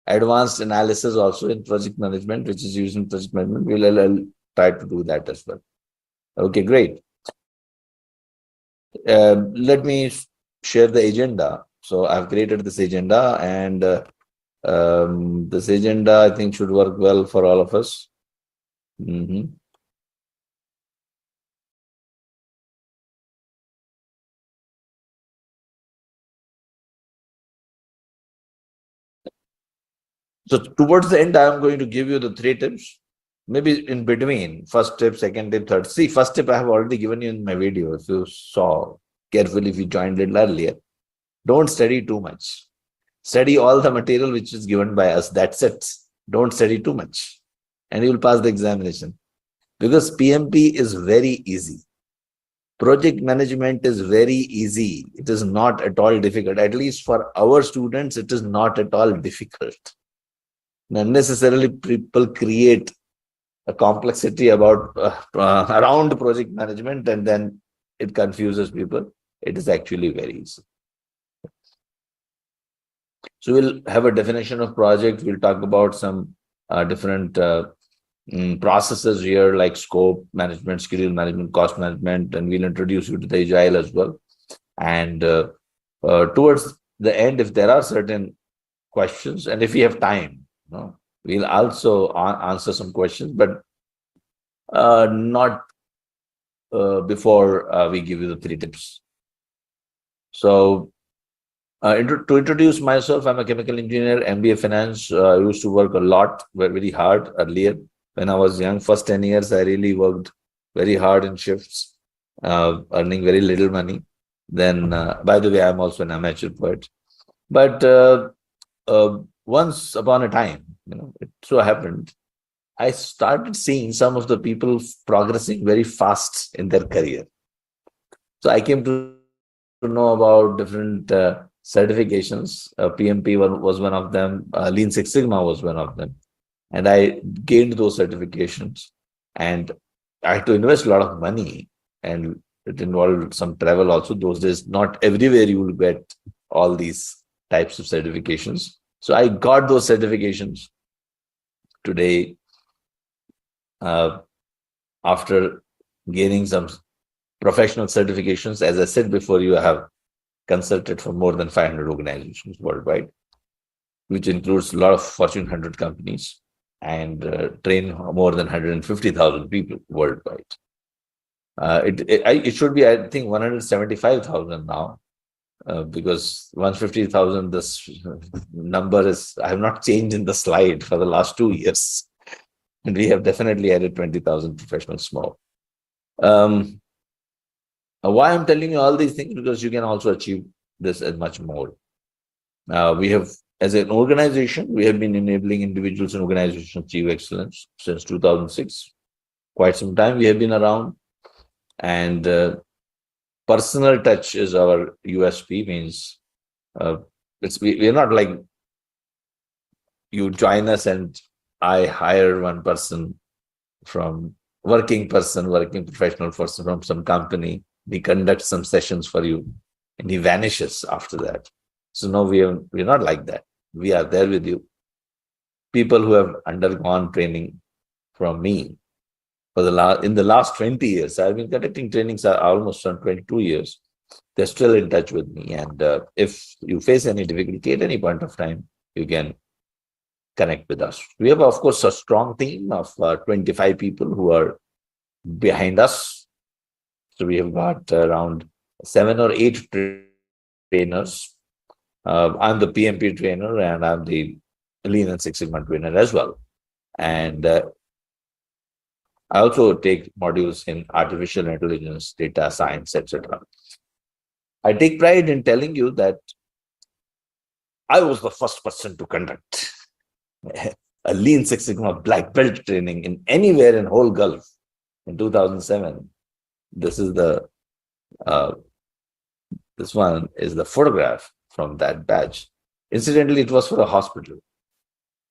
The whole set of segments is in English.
advanced analysis also in project management, which is used in project management. I'll try to do that as well. Okay, great. Let me share the agenda. So I've created this agenda, and this agenda I think should work well for all of us. So towards the end, I'm going to give you the 3 tips. Maybe in between, first tip, second tip, third. See, first tip I have already given you in my video. If you saw carefully, if you joined it earlier, don't study too much. Study all the material which is given by us. That's it. Don't study too much. And you will pass the examination. Because PMP is very easy. Project management is very easy. It is not at all difficult. At least for our students, it is not at all difficult. Unnecessarily, people create a complexity about around project management, and then it confuses people. It is actually very easy. So we'll have a definition of project. We'll talk about some different processes here, like scope management, schedule management, cost management, and we'll introduce you to the agile as well. And towards the end, if there are certain questions, and if we have time, we'll also answer some questions, but not before we give you the 3 tips. So to introduce myself, I'm a chemical engineer, MBA finance. I used to work a lot, very hard earlier when I was young. First 10 years, I really worked very hard in shifts, earning very little money. Then, by the way, I'm also an amateur poet. But once upon a time, it so happened, I started seeing some of the people progressing very fast in their career. So I came to know about different certifications. PMP was one of them. Lean Six Sigma was one of them. And I gained those certifications. And I had to invest a lot of money. And it involved some travel also. Those days, not everywhere you will get all these types of certifications. So I got those certifications. Today, after gaining some professional certifications, as I said before, you have consulted for more than 500 organizations worldwide, which includes a lot of Fortune 100 companies, and train more than 150,000 people worldwide. It should be, I think, 175,000 now, because 150,000, this number is, I have not changed in the slide for the last 2 years. And we have definitely added 20,000 professionals more. Why I'm telling you all these things? Because you can also achieve this and much more. We have, as an organization, we have been enabling individuals and organizations to achieve excellence since 2006. Quite some time we have been around. And personal touch is our USP, means we're not like you join us and I hire one person from working professional person from some company. We conduct some sessions for you and he vanishes after that. So no, we're not like that. We are there with you. People who have undergone training from me in the last 20 years, I've been conducting trainings almost on 22 years. They're still in touch with me. And if you face any difficulty at any point of time, you can connect with us. We have, of course, a strong team of 25 people who are behind us. So we have got around 7 or 8 trainers. I'm the PMP trainer and I'm the Lean and Six Sigma trainer as well. And I also take modules in artificial intelligence, data science, etc. I take pride in telling you that I was the first person to conduct a Lean Six Sigma black belt training in anywhere in whole Gulf in 2007. This is this one is the photograph from that batch. Incidentally, it was for a hospital.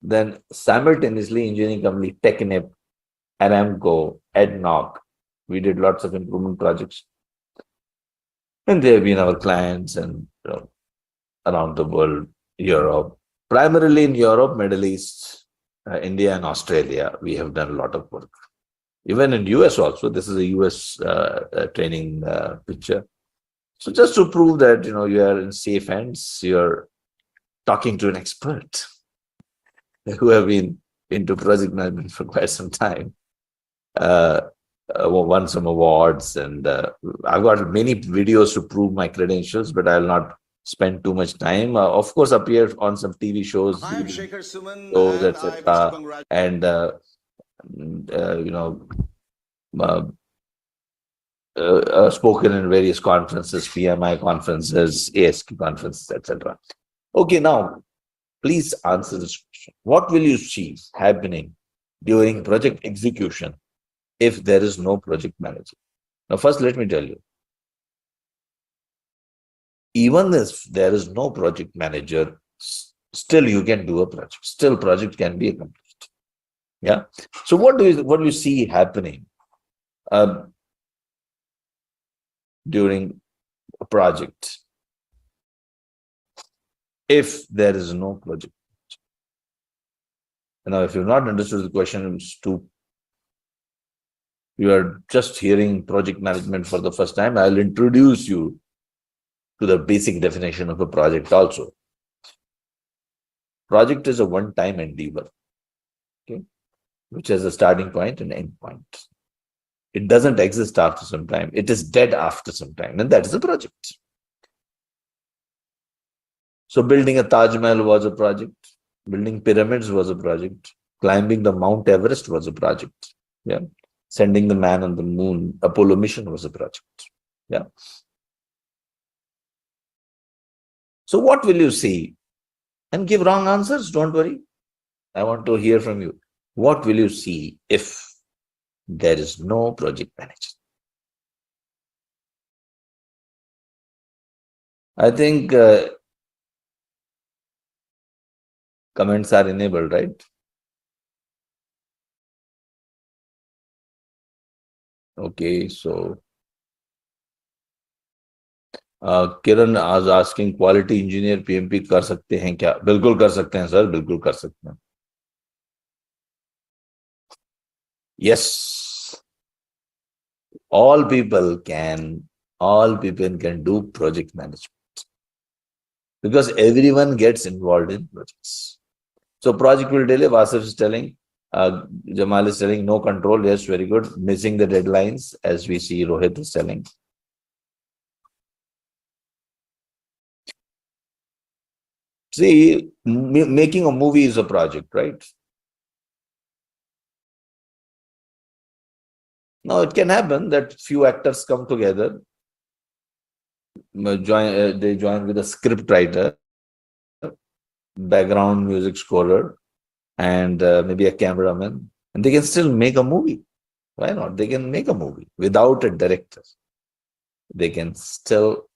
Then simultaneously, engineering company Technip, Aramco, ADNOC, we did lots of improvement projects. And they have been our clients and around the world, Europe, Primarily in Europe, Middle East, India and Australia, we have done a lot of work. Even in US also, this is a US training picture. So just to prove that, you are in safe hands, you're talking to an expert who have been into project management for quite some time. Won some awards, and I've got many videos to prove my credentials, but I'll not spend too much time. Of course, appear on some TV shows, I am Shaker Suman, shows, and I wish to etc. congratulate. And uh, spoken in various conferences, PMI conferences, ASQ conferences, etc. Okay, now please answer this question. What will you see happening during project execution if there is no project manager? Now, first, let me tell you, even if there is no project manager, still you can do a project. Still, project can be accomplished. Yeah. So, what do you see happening during a project if there is no project? Now, if you've not understood the question, you are just hearing project management for the first time, I'll introduce you to the basic definition of a project also. Project is a one-time endeavor, okay, which has a starting point and end point. It doesn't exist after some time. It is dead after some time, and that is a project. So building a Taj Mahal was a project. Building pyramids was a project. Climbing the Mount Everest was a project. Yeah. Sending the man on the moon, Apollo mission was a project. Yeah. So what will you see? And give wrong answers, don't worry. I want to hear from you. What will you see if there is no project manager? I think comments are enabled, right? Okay, so किरण आज asking quality engineer PMP कर सकते हैं क्या? बिल्कुल कर सकते हैं sir, बिल्कुल कर सकते हैं. Yes, all people can do project management because everyone gets involved in projects. So project will delay. Vasif is telling, Jamal is telling no control. Yes, very good. Missing the deadlines, as we see Rohit is telling. See, making a movie is a project, right? Now it can happen that few actors come together, they join with a script writer, background music scorer, and maybe a cameraman, and they can still make a movie. Why not? They can make a movie without a director. They can still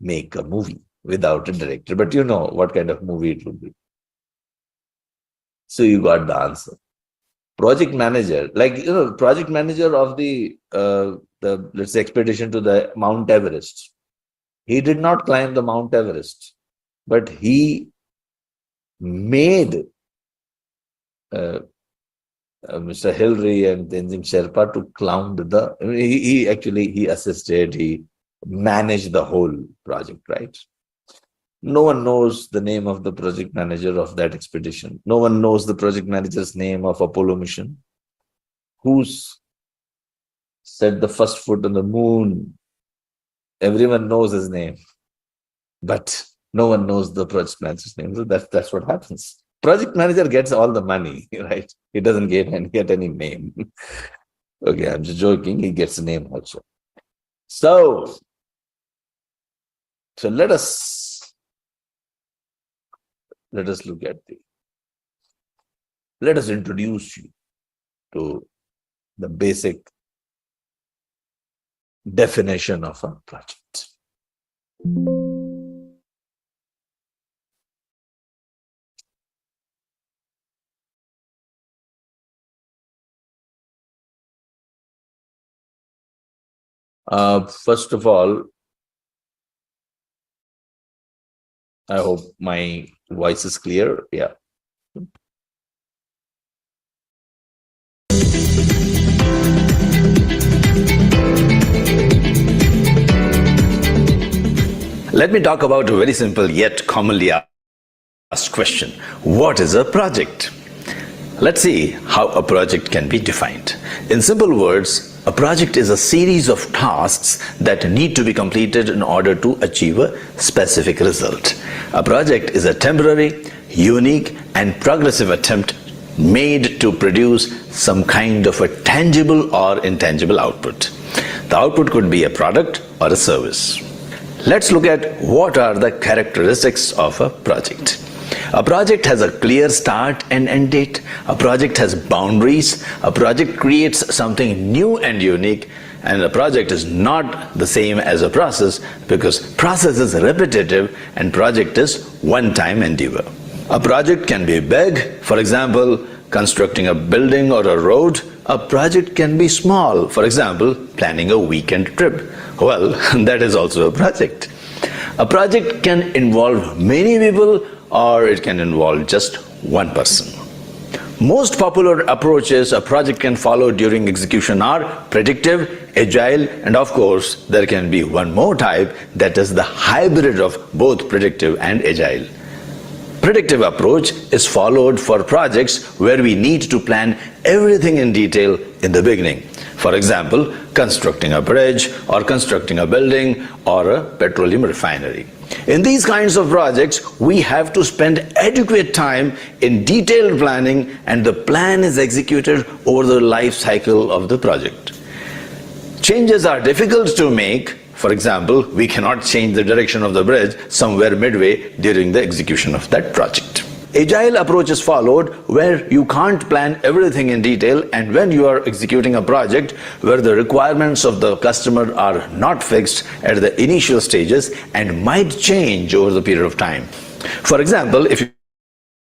make a movie without a director, but you know what kind of movie it would be. So you got the answer. Project manager, project manager of the let's say expedition to the Mount Everest. He did not climb the Mount Everest, but he made Mr. Hillary and Tenzing Sherpa to climb he assisted, he managed the whole project, right? No one knows the name of the project manager of that expedition. No one knows the project manager's name of Apollo mission. Who's set the first foot on the moon? Everyone knows his name, but no one knows the project manager's name. So that's what happens. Project manager gets all the money, right? He doesn't get any name. Okay, I'm just joking. He gets a name also. So let us look at let us introduce you to the basic definition of a project. First of all, I hope my voice is clear. Yeah. Let me talk about a very simple yet commonly asked question. What is a project? Let's see how a project can be defined. In simple words, a project is a series of tasks that need to be completed in order to achieve a specific result. A project is a temporary, unique, and progressive attempt made to produce some kind of a tangible or intangible output. The output could be a product or a service. Let's look at what are the characteristics of a project. A project has a clear start and end date. A project has boundaries. A project creates something new and unique. And a project is not the same as a process, because process is repetitive and project is one-time endeavor. A project can be big, for example, constructing a building or a road. A project can be small, for example, planning a weekend trip. Well, that is also a project. A project can involve many people, or it can involve just one person. Most popular approaches a project can follow during execution are predictive, agile, and of course, there can be one more type, that is the hybrid of both predictive and agile. Predictive approach is followed for projects where we need to plan everything in detail in the beginning. For example, constructing a bridge or constructing a building or a petroleum refinery. In these kinds of projects, we have to spend adequate time in detailed planning, and the plan is executed over the life cycle of the project. Changes are difficult to make. For example, we cannot change the direction of the bridge somewhere midway during the execution of that project. Agile approach is followed where you can't plan everything in detail, and when you are executing a project where the requirements of the customer are not fixed at the initial stages and might change over the period of time. For example, if you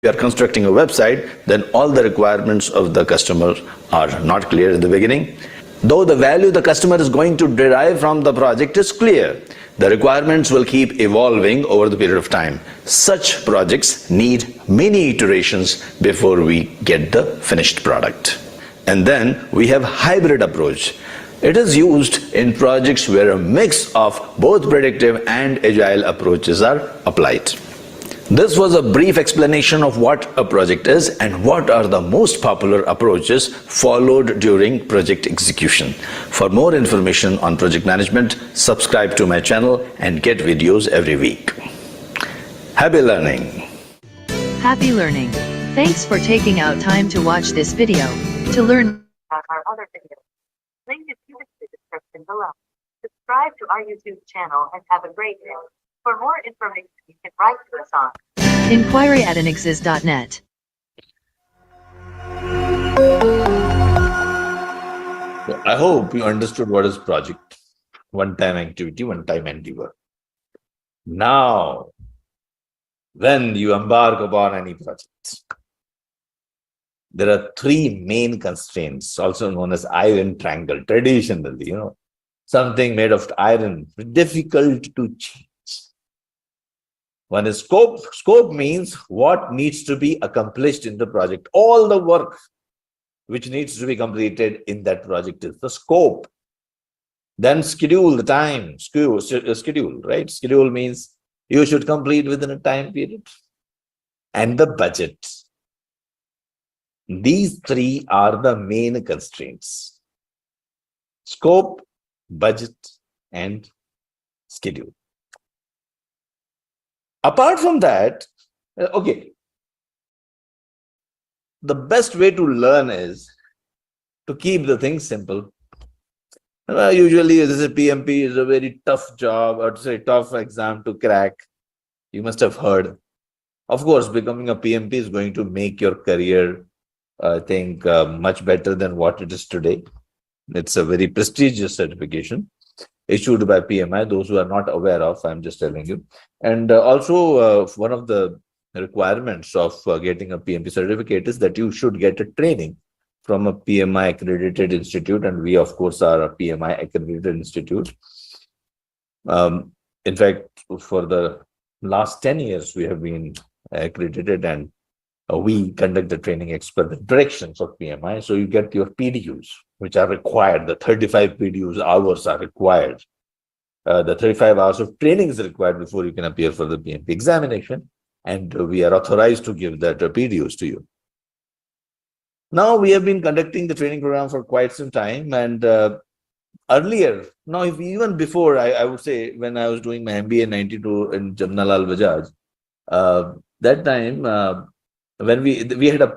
are constructing a website, then all the requirements of the customer are not clear in the beginning. Though the value the customer is going to derive from the project is clear, the requirements will keep evolving over the period of time. Such projects need many iterations before we get the finished product. And then we have hybrid approach. It is used in projects where a mix of both predictive and agile approaches are applied. This was a brief explanation of what a project is and what are the most popular approaches followed during project execution. For more information on project management, subscribe to my channel and get videos every week. Happy learning! Happy learning! Thanks for taking out time to watch this video. To learn about our other videos, link is in the description below. Subscribe to our YouTube channel and have a great day. For more information, you can write to us on inquiry@anexas.net. So I hope you understood what is project. One-time activity, one-time endeavor. Now, when you embark upon any project, there are three main constraints, also known as iron triangle, traditionally, something made of iron, difficult to change. One is scope. Scope means what needs to be accomplished in the project. All the work which needs to be completed in that project is the scope. Then schedule, the time, schedule, right? Schedule means you should complete within a time period. And the budget. These three are the main constraints. Scope, budget, and schedule. Apart from that, okay, the best way to learn is to keep the things simple. Usually, this is PMP is a very tough job, or to say tough exam to crack. You must have heard. Of course, becoming a PMP is going to make your career, I think, much better than what it is today. It's a very prestigious certification issued by PMI. Those who are not aware of, I'm just telling you. And also, one of the requirements of getting a PMP certificate is that you should get a training from a PMI accredited institute, and we, of course, are a PMI accredited institute. In fact, for the last 10 years, we have been accredited, and we conduct the training as per the directions of PMI. So you get your PDUs, which are required. The 35 PDUs hours are required. The 35 hours of training is required before you can appear for the PMP examination. And we are authorized to give that PDUs to you. Now, we have been conducting the training program for quite some time. And earlier, now, even before, I would say, when I was doing my MBA in 92 in Jamnalal Bajaj, that time, when we had a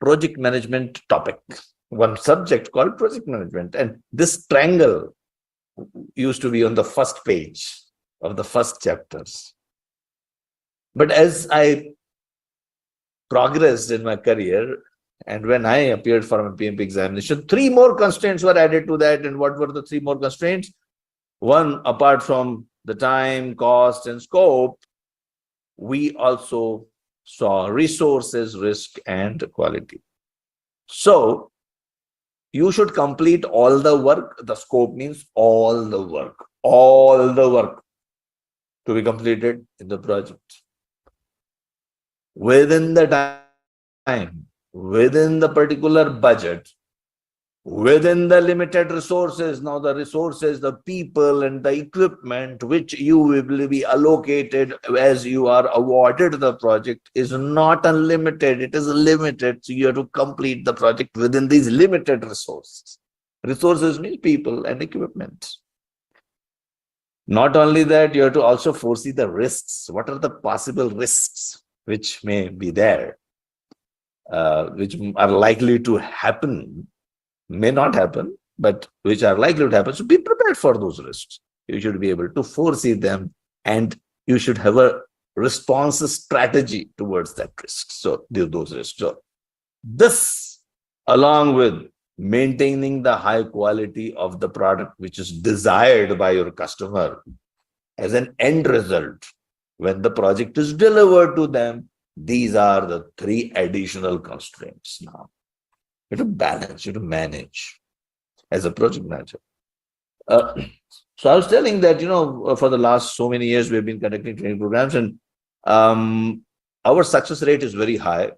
project management topic, one subject called project management. And this triangle used to be on the first page of the first chapters. But as I progressed in my career, and when I appeared for my PMP examination, 3 more constraints were added to that. And what were the 3 more constraints? One, apart from the time, cost, and scope, we also saw resources, risk, and quality. So you should complete all the work. The scope means all the work to be completed in the project within the time, within the particular budget, within the limited resources. Now, the resources, the people and the equipment which you will be allocated as you are awarded the project is not unlimited. It is limited. So you have to complete the project within these limited resources. Resources mean people and equipment. Not only that, you have to also foresee the risks. What are the possible risks which may be there, which are likely to happen? May not happen, but which are likely to happen. So be prepared for those risks. You should be able to foresee them, and you should have a response strategy towards that risk. So those risks. So this, along with maintaining the high quality of the product which is desired by your customer as an end result, when the project is delivered to them, these are the 3 additional constraints now. You have to balance, you have to manage as a project manager. So I was telling that, for the last so many years, we've been conducting training programs, and our success rate is very high.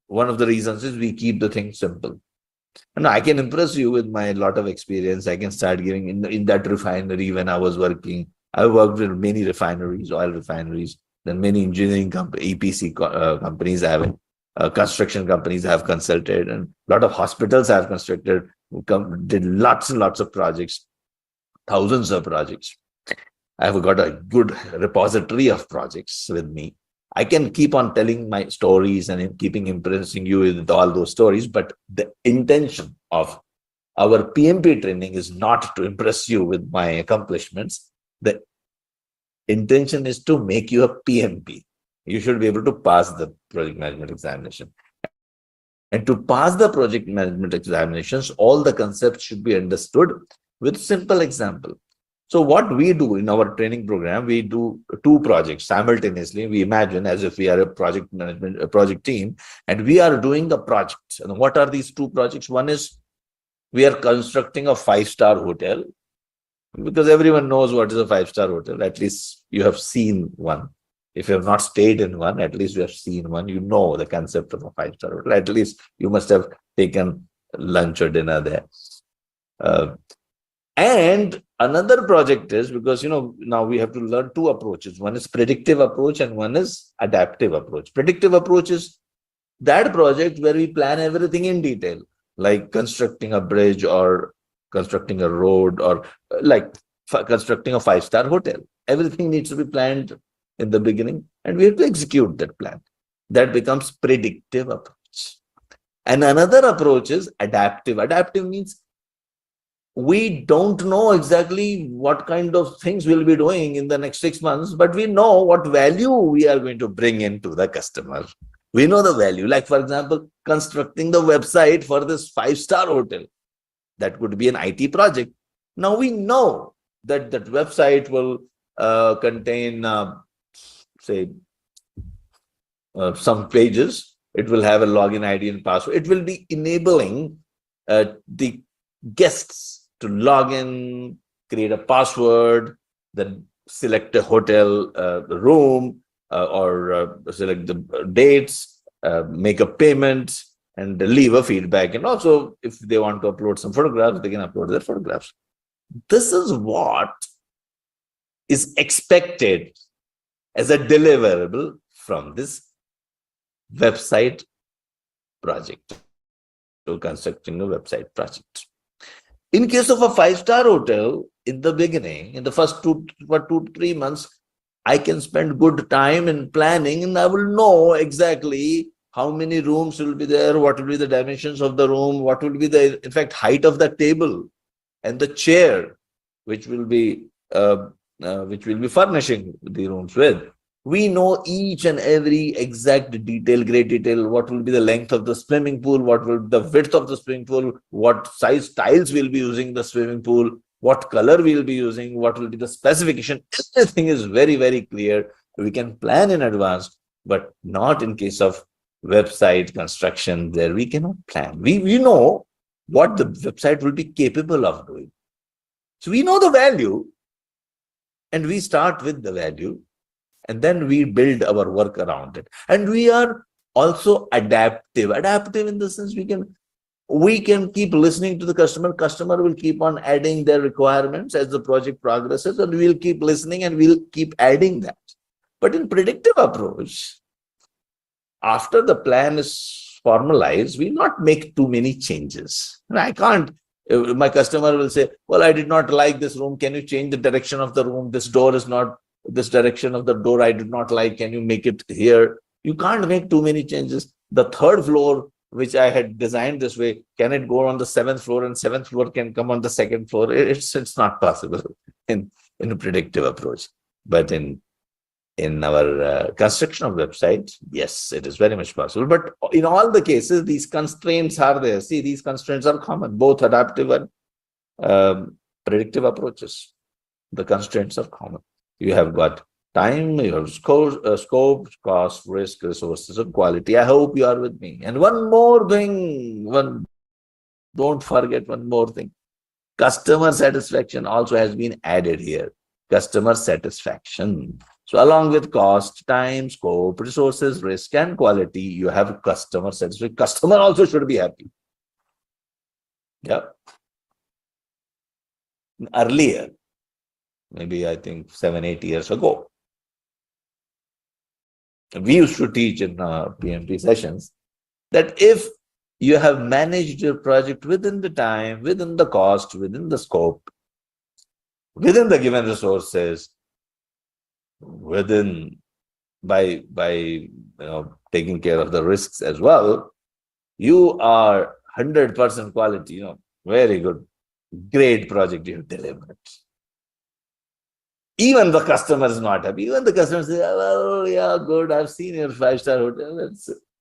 One of the reasons is we keep the thing simple. And I can impress you with my lot of experience. I can start giving in that refinery when I was working. I worked with many refineries, oil refineries, then many engineering EPC companies I have. Construction companies have consulted, and a lot of hospitals have constructed, did lots and lots of projects, thousands of projects. I've got a good repository of projects with me. I can keep on telling my stories and keeping impressing you with all those stories, but the intention of our PMP training is not to impress you with my accomplishments. The intention is to make you a PMP. You should be able to pass the project management examination. And to pass the project management examinations, all the concepts should be understood with simple example. So what we do in our training program, we do 2 projects simultaneously. We imagine as if we are a project team, and we are doing the project. And what are these 2 projects? One is we are constructing a 5-star hotel, because everyone knows what is a 5-star hotel. At least you have seen one. If you have not stayed in one, at least you have seen one. You know the concept of a 5-star hotel. At least you must have taken lunch or dinner there. And another project is, because now we have to learn 2 approaches. One is predictive approach and one is adaptive approach. Predictive approach is that project where we plan everything in detail, like constructing a bridge or constructing a road, or like constructing a 5-star hotel. Everything needs to be planned in the beginning, and we have to execute that plan. That becomes predictive approach. And another approach is adaptive. Adaptive means we don't know exactly what kind of things we'll be doing in the next 6 months, but we know what value we are going to bring into the customer. We know the value. Like, for example, constructing the website for this 5-star hotel. That could be an IT project. Now we know that that website will contain some pages. It will have a login ID and password. It will be enabling the guests to log in, create a password, then select a hotel room or select the dates, make a payment, and leave a feedback. And also, if they want to upload some photographs, they can upload their photographs. This is what is expected as a deliverable from this website project, or constructing a website project. In case of a 5-star hotel, in the beginning, in the first 2 to 3 months, I can spend good time in planning, and I will know exactly how many rooms will be there, what will be the dimensions of the room, what will be the, in fact, height of the table and the chair, which will be furnishing the rooms with. We know each and every exact detail, great detail, what will be the length of the swimming pool, what will be the width of the swimming pool, what size tiles we'll be using the swimming pool, what color we'll be using, what will be the specification. Everything is very, very clear. We can plan in advance, but not in case of website construction. There we cannot plan. We know what the website will be capable of doing. So we know the value, and we start with the value, and then we build our work around it. And we are also adaptive. Adaptive in the sense we can keep listening to the customer. Customer will keep on adding their requirements as the project progresses, and we'll keep listening and we'll keep adding that. But in predictive approach, after the plan is formalized, we not make too many changes. I can't. My customer will say, well, I did not like this room. Can you change the direction of the room? This door is not, this direction of the door I did not like. Can you make it here? You can't make too many changes. The third floor, which I had designed this way, can it go on the 7th floor, and 7th floor can come on the 2nd floor? It's not possible in a predictive approach. But in our construction of website, yes, it is very much possible. But in all the cases, these constraints are there. See, these constraints are common, both adaptive and predictive approaches. The constraints are common. You have got time, you have scope, cost, risk, resources, and quality. I hope you are with me. And one more thing, don't forget one more thing. Customer satisfaction also has been added here. Customer satisfaction. So along with cost, time, scope, resources, risk, and quality, you have customer satisfaction. Customer also should be happy. Yeah. Earlier, maybe I think 7-8 years ago, we used to teach in PMP sessions that if you have managed your project within the time, within the cost, within the scope, within the given resources, within by taking care of the risks as well, you are 100% quality, very good, great project you have delivered. Even the customer is not happy. Even the customer says, well, yeah, good, I've seen your 5-star hotel.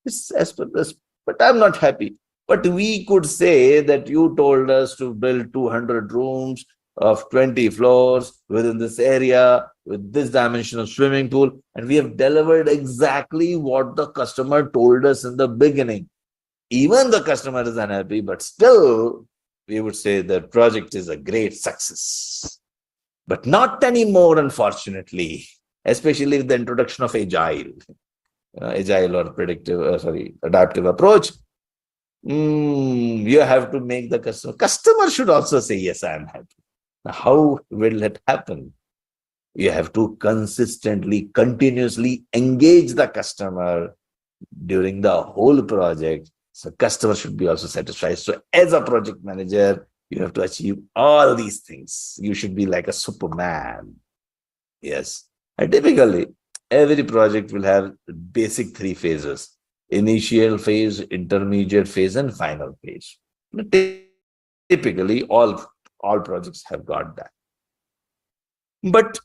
It's as per this, but I'm not happy. But we could say that you told us to build 200 rooms of 20 floors within this area with this dimension of swimming pool, and we have delivered exactly what the customer told us in the beginning. Even the customer is unhappy, but still we would say the project is a great success. But not anymore, unfortunately, especially with the introduction of agile or adaptive approach. You have to make the customer should also say, yes, I am happy. How will it happen? You have to consistently, continuously engage the customer during the whole project. So customer should be also satisfied. So as a project manager, you have to achieve all these things. You should be like a Superman. Yes. And typically, every project will have basic 3 phases: initial phase, intermediate phase, and final phase. Typically, all projects have got that. But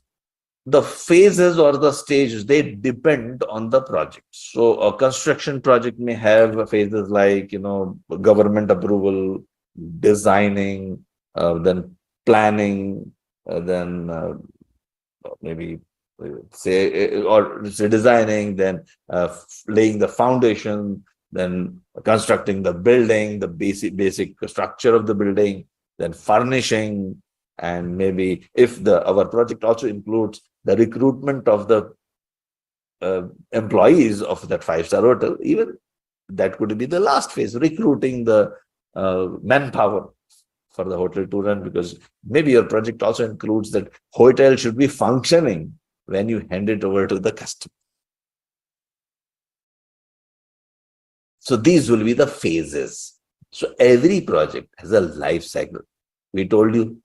the phases or the stages, they depend on the project. So a construction project may have phases like, government approval, designing, then planning, then maybe designing, then laying the foundation, then constructing the building, the basic structure of the building, then furnishing, and maybe if our project also includes the recruitment of the employees of that five-star hotel, even that could be the last phase, recruiting the manpower for the hotel to run, because maybe your project also includes that hotel should be functioning when you hand it over to the customer. So these will be the phases. So every project has a life cycle. We told you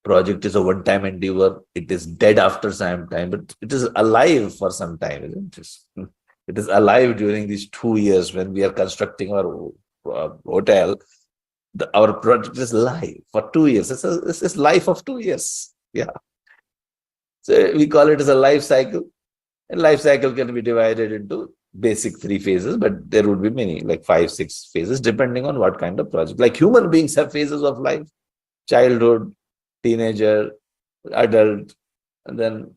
project is a one-time endeavor. It is dead after some time, but it is alive for some time, isn't it? It is alive during these 2 years when we are constructing our hotel. Our project is live for 2 years. This is life of 2 years. Yeah. So we call it as a life cycle. And life cycle can be divided into basic 3 phases, but there would be many, like 5, 6 phases, depending on what kind of project. Like human beings have phases of life: childhood, teenager, adult, and then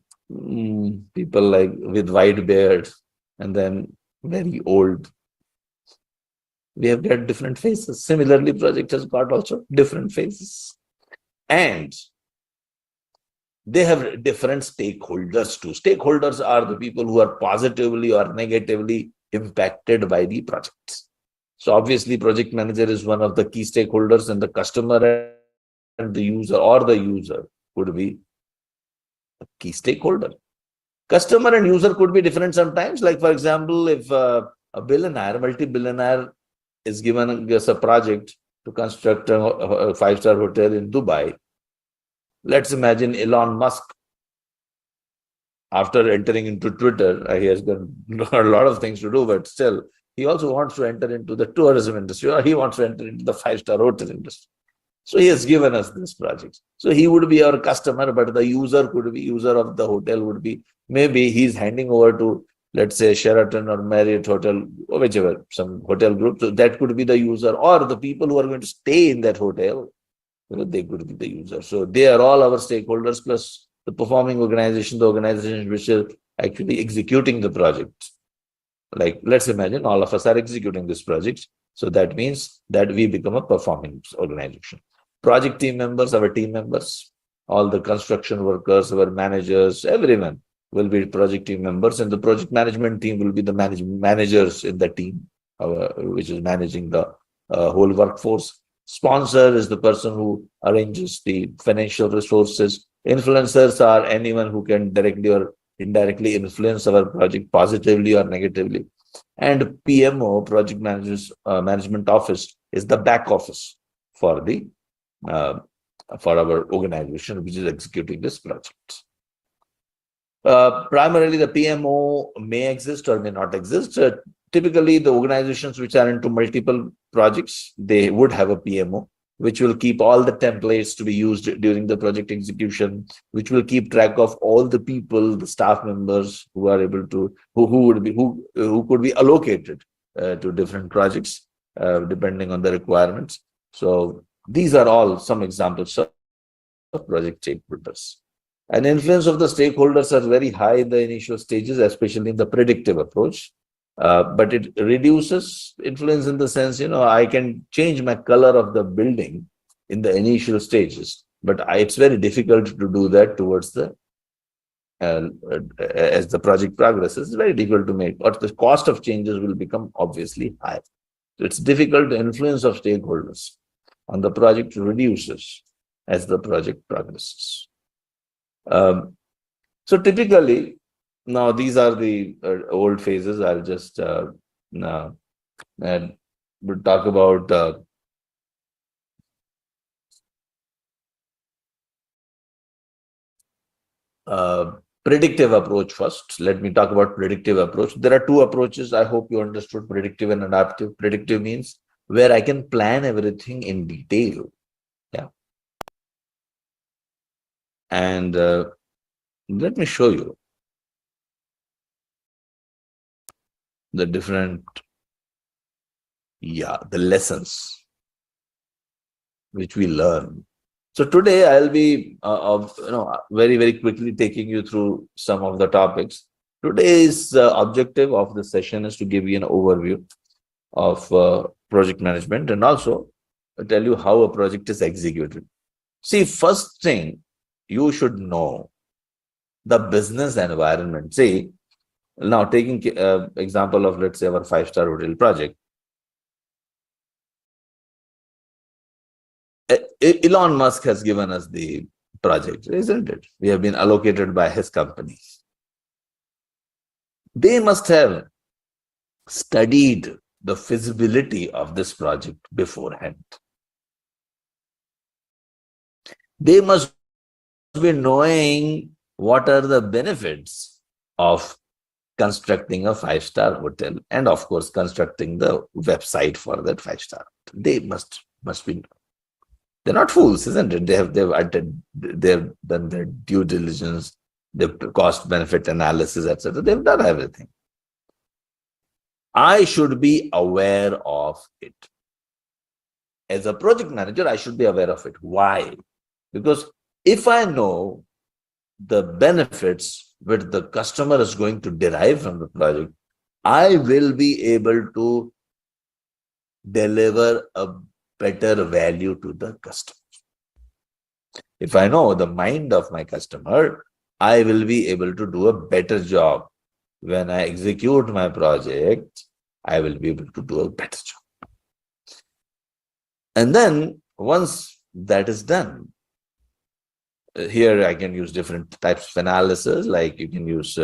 people like with white beard, and then very old. We have got different phases. Similarly, project has got also different phases. And they have different stakeholders too. Stakeholders are the people who are positively or negatively impacted by the project. So obviously, project manager is one of the key stakeholders, and the customer and the user would be a key stakeholder. Customer and user could be different sometimes. Like, for example, if a billionaire, multi-billionaire is given us a project to construct a five-star hotel in Dubai. Let's imagine Elon Musk, after entering into Twitter, he has got a lot of things to do, but still, he also wants to enter into the tourism industry, or he wants to enter into the five-star hotel industry. So he has given us this project. So he would be our customer, but the user could be, user of the hotel would be, maybe he's handing over to, let's say, Sheraton or Marriott Hotel, or whichever, some hotel group. So that could be the user, or the people who are going to stay in that hotel, they could be the user. So they are all our stakeholders, plus the performing organization, the organization which is actually executing the project. Like, let's imagine all of us are executing this project. So that means that we become a performing organization. Project team members, our team members, all the construction workers, our managers, everyone will be project team members, and the project management team will be the managers in the team, which is managing the whole workforce. Sponsor is the person who arranges the financial resources. Influencers are anyone who can directly or indirectly influence our project positively or negatively. And PMO, project managers management office, is the back office for the for our organization which is executing this project. Primarily, the PMO may exist or may not exist. Typically, the organizations which are into multiple projects, they would have a PMO, which will keep all the templates to be used during the project execution, which will keep track of all the people, the staff members who are able to, who could be allocated to different projects, depending on the requirements. So these are all some examples of project stakeholders. And influence of the stakeholders are very high in the initial stages, especially in the predictive approach. But it reduces influence in the sense, I can change my color of the building in the initial stages, but it's very difficult to do that towards the, as the project progresses, it's very difficult to make, but the cost of changes will become obviously high. So it's difficult to influence of stakeholders on the project reduces as the project progresses. So typically, now these are the old phases. I'll just we'll talk about predictive approach first. Let me talk about predictive approach. There are two approaches. I hope you understood predictive and adaptive. Predictive means where I can plan everything in detail. Yeah. And let me show you the different, the lessons which we learn. So today I'll be very, very quickly taking you through some of the topics. Today's objective of the session is to give you an overview of project management and also tell you how a project is executed. See, first thing you should know the business environment. See, now taking example of, let's say, our 5-star hotel project. Elon Musk has given us the project, isn't it? We have been allocated by his companies. They must have studied the feasibility of this project beforehand. They must be knowing what are the benefits of constructing a 5-star hotel, and of course constructing the website for that 5-star. They must be. They're not fools, isn't it? They've done their due diligence, the cost benefit analysis, etc. They've done everything. I should be aware of it. As a project manager, I should be aware of it. Why? Because if I know the benefits which the customer is going to derive from the project, I will be able to deliver a better value to the customer. If I know the mind of my customer, I will be able to do a better job. When I execute my project, I will be able to do a better job. And then once that is done, here I can use different types of analysis, like you can use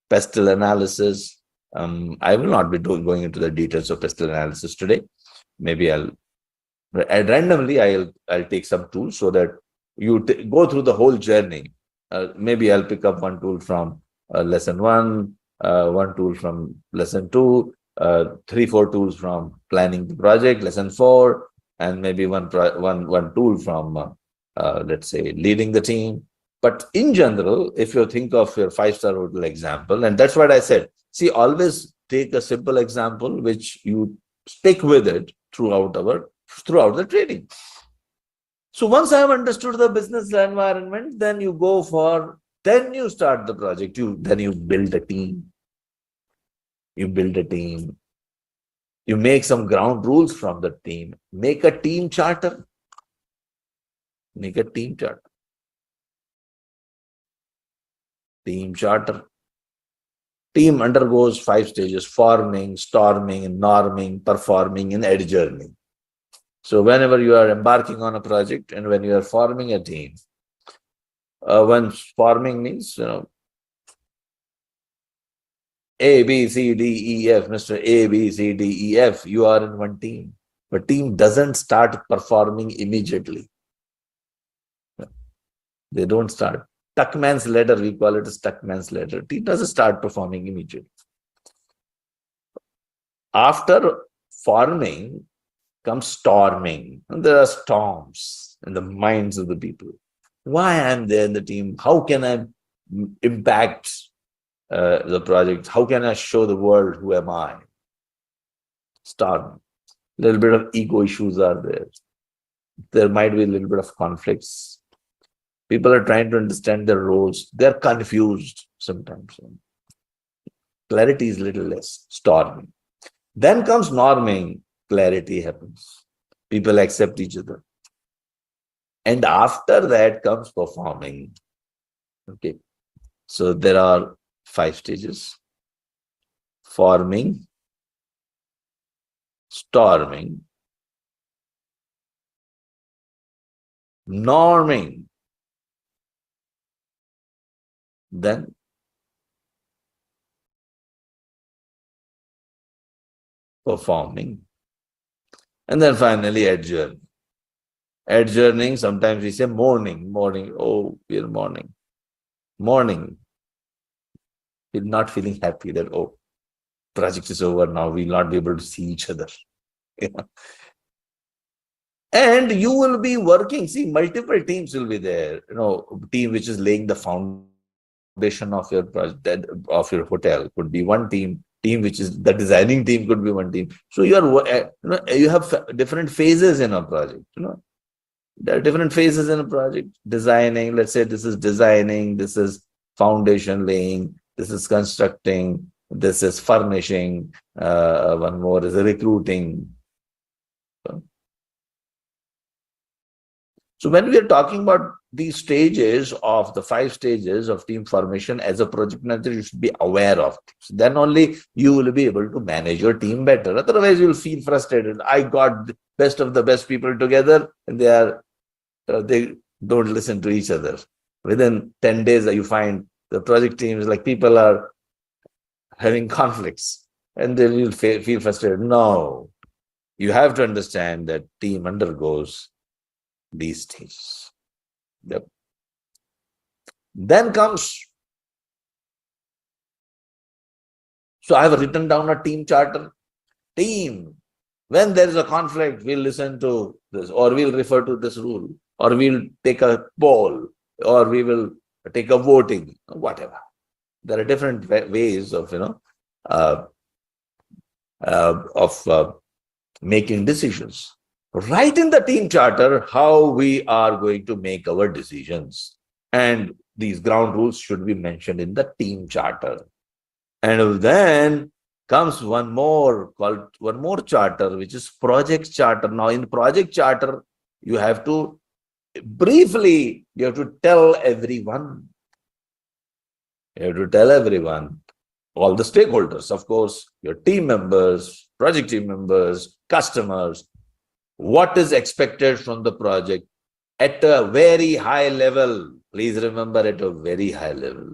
pestle analysis. I will not be going into the details of pestle analysis today. Maybe randomly I'll take some tools so that you go through the whole journey. Maybe I'll pick up one tool from lesson 1, one tool from lesson 2, 3-4 tools from planning the project, lesson 4, and maybe one tool from let's say leading the team. But in general, if you think of your 5-star hotel example, and that's what I said, see, always take a simple example which you stick with it throughout the training. So once I have understood the business environment, then you start the project. Then you build a team. You build a team. You make some ground rules from the team. Make a team charter. Make a team charter. Team charter. Team undergoes 5 stages: forming, storming, norming, performing, and adjourning. So whenever you are embarking on a project and when you are forming a team, when forming means, A, B, C, D, E, F, Mr. A, B, C, D, E, F, you are in one team. But team doesn't start performing immediately. They don't start. Tuckman's ladder, we call it as Tuckman's ladder. Team doesn't start performing immediately. After forming comes storming. And there are storms in the minds of the people. Why I'm there in the team? How can I impact the project? How can I show the world who am I? Storm. A little bit of ego issues are there. There might be a little bit of conflicts. People are trying to understand their roles. They're confused sometimes. Clarity is a little less. Storming. Then comes norming. Clarity happens. People accept each other. And after that comes performing. Okay. So there are 5 stages: forming, storming, norming, then performing, and then finally adjourning. Adjourning, sometimes we say mourning. Oh, we are mourning. Mourning. We're not feeling happy that, oh, project is over now, we'll not be able to see each other. And you will be working, see, multiple teams will be there. Team which is laying the foundation of your project, of your hotel, could be one team. Team which is the designing team could be one team. So you have different phases in a project. There are different phases in a project. Designing, let's say this is designing, this is foundation laying, this is constructing, this is furnishing, one more is recruiting. So when we are talking about these stages of the 5 stages of team formation, as a project manager, you should be aware of this. Then only you will be able to manage your team better. Otherwise, you will feel frustrated. I got the best of the best people together, and they don't listen to each other. Within 10 days, you find the project team is like people are having conflicts, and then you'll feel frustrated. No, you have to understand that team undergoes these stages. Yep. Then comes, so I have written down a team charter. Team, when there is a conflict, we'll listen to this, or we'll refer to this rule, or we'll take a poll, or we will take a voting, whatever. There are different ways of, making decisions. Write in the team charter how we are going to make our decisions. And these ground rules should be mentioned in the team charter. And then comes one more charter, which is project charter. Now, in project charter, you have to tell everyone. You have to tell everyone, all the stakeholders, of course, your team members, project team members, customers, what is expected from the project at a very high level. Please remember, at a very high level,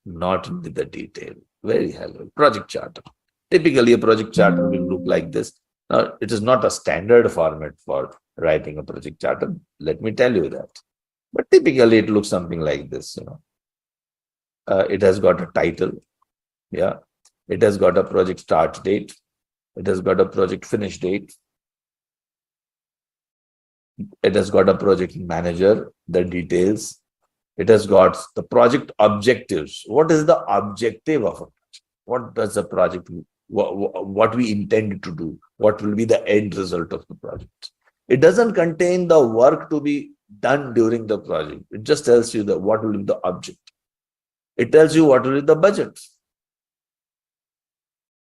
not into the detail, very high level. Project charter. Typically, a project charter will look like this. Now, it is not a standard format for writing a project charter. Let me tell you that. But typically, it looks something like this. It has got a title. Yeah. It has got a project start date. It has got a project finish date. It has got a project manager, the details. It has got the project objectives. What is the objective of a project? What does the project, what we intend to do? What will be the end result of the project? It doesn't contain the work to be done during the project. It just tells you what will be the object. It tells you what will be the budget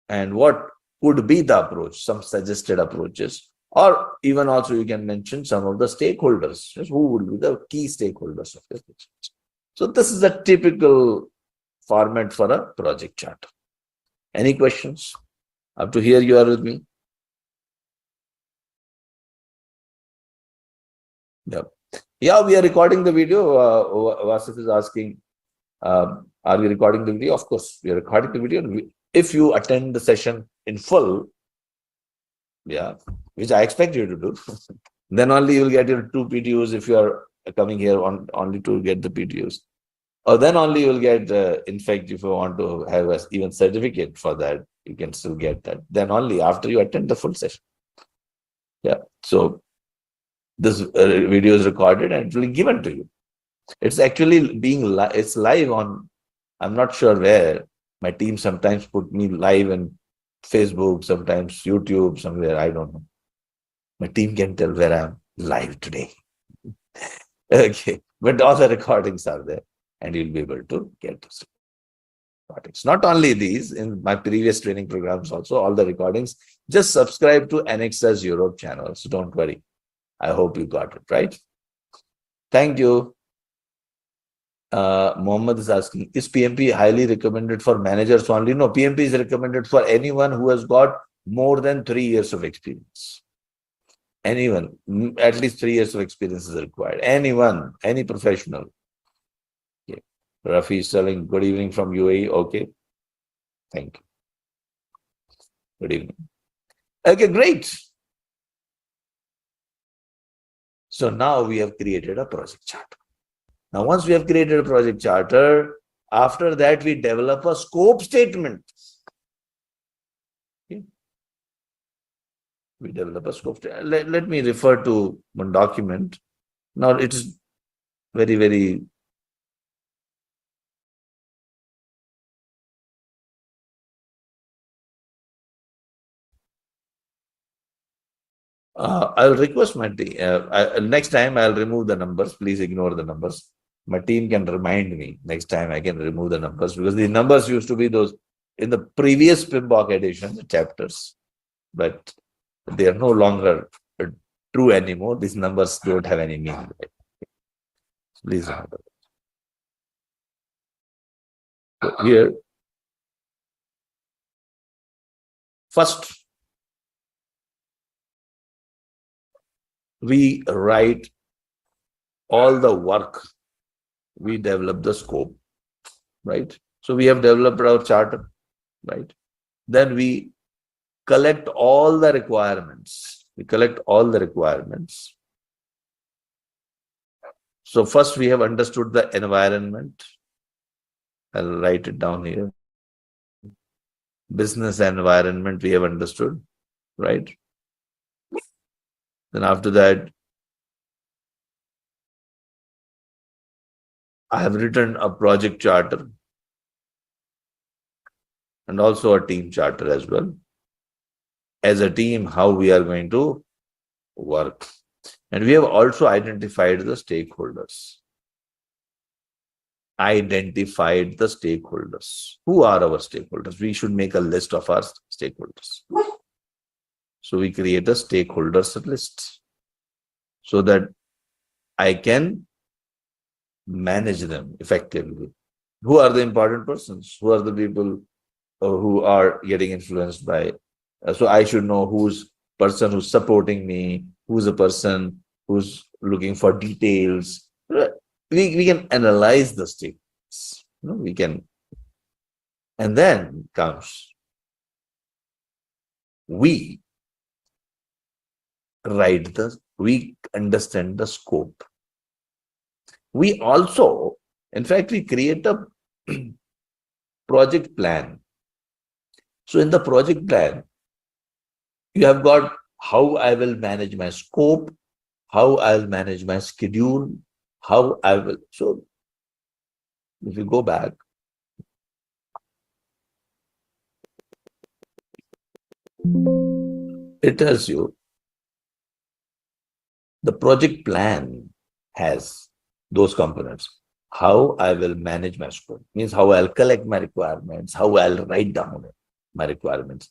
and what could be the approach, some suggested approaches. Or even also you can mention some of the stakeholders, who would be the key stakeholders of your project. So this is a typical format for a project chart. Any questions? Up to here you are with me? Yeah, we are recording the video. Vasif is asking, are we recording the video? Of course, we are recording the video. If you attend the session in full, which I expect you to do, then only you will get your 2 PTUs if you are coming here only to get the PTUs. Or then only you will get, in fact, if you want to have a even certificate for that, you can still get that. Then only after you attend the full session. Yeah. So this video is recorded and it will be given to you. It's actually it's live on, I'm not sure where. My team sometimes put me live in Facebook, sometimes YouTube, somewhere, I don't know. My team can tell where I'm live today. Okay, but all the recordings are there and you'll be able to get those recordings. Not only these, in my previous training programs also, all the recordings, just subscribe to Anexas Europe channel. So don't worry. I hope you got it, right? Thank you. Mohammed is asking, is PMP highly recommended for managers only? No, PMP is recommended for anyone who has got more than 3 years of experience. Anyone, at least 3 years of experience is required. Anyone, any professional. Okay. Rafi is telling, good evening from UAE. Okay. Thank you. Good evening. Okay, great. So now we have created a project charter. Now, once we have created a project charter, after that, we develop a scope statement. Okay. We develop a scope statement. Let me refer to one document. Now, it is very, very I'll request my team. Next time, I'll remove the numbers. Please ignore the numbers. My team can remind me next time I can remove the numbers, because the numbers used to be those in the previous PMBOK edition, the chapters, but they are no longer true anymore. These numbers don't have any meaning. Please remember. So here, first, we write all the work. We develop the scope, right? So we have developed our charter, right? Then we collect all the requirements. We collect all the requirements. So first we have understood the environment. I'll write it down here. Business environment we have understood, right? Then after that, I have written a project charter and also a team charter as well. As a team, how we are going to work. And we have also identified the stakeholders. Identified the stakeholders. Who are our stakeholders? We should make a list of our stakeholders. So we create a stakeholders list so that I can manage them effectively. Who are the important persons? Who are the people who are getting influenced by? So I should know who's person who's supporting me, who's a person who's looking for details. We can analyze the statements. We can, and then comes we understand the scope. We also, in fact, we create a project plan. So in the project plan, you have got how I will manage my scope, how I will manage my schedule, how I will. So if you go back, it tells you the project plan has those components. How I will manage my scope means how I'll collect my requirements, how I'll write down my requirements,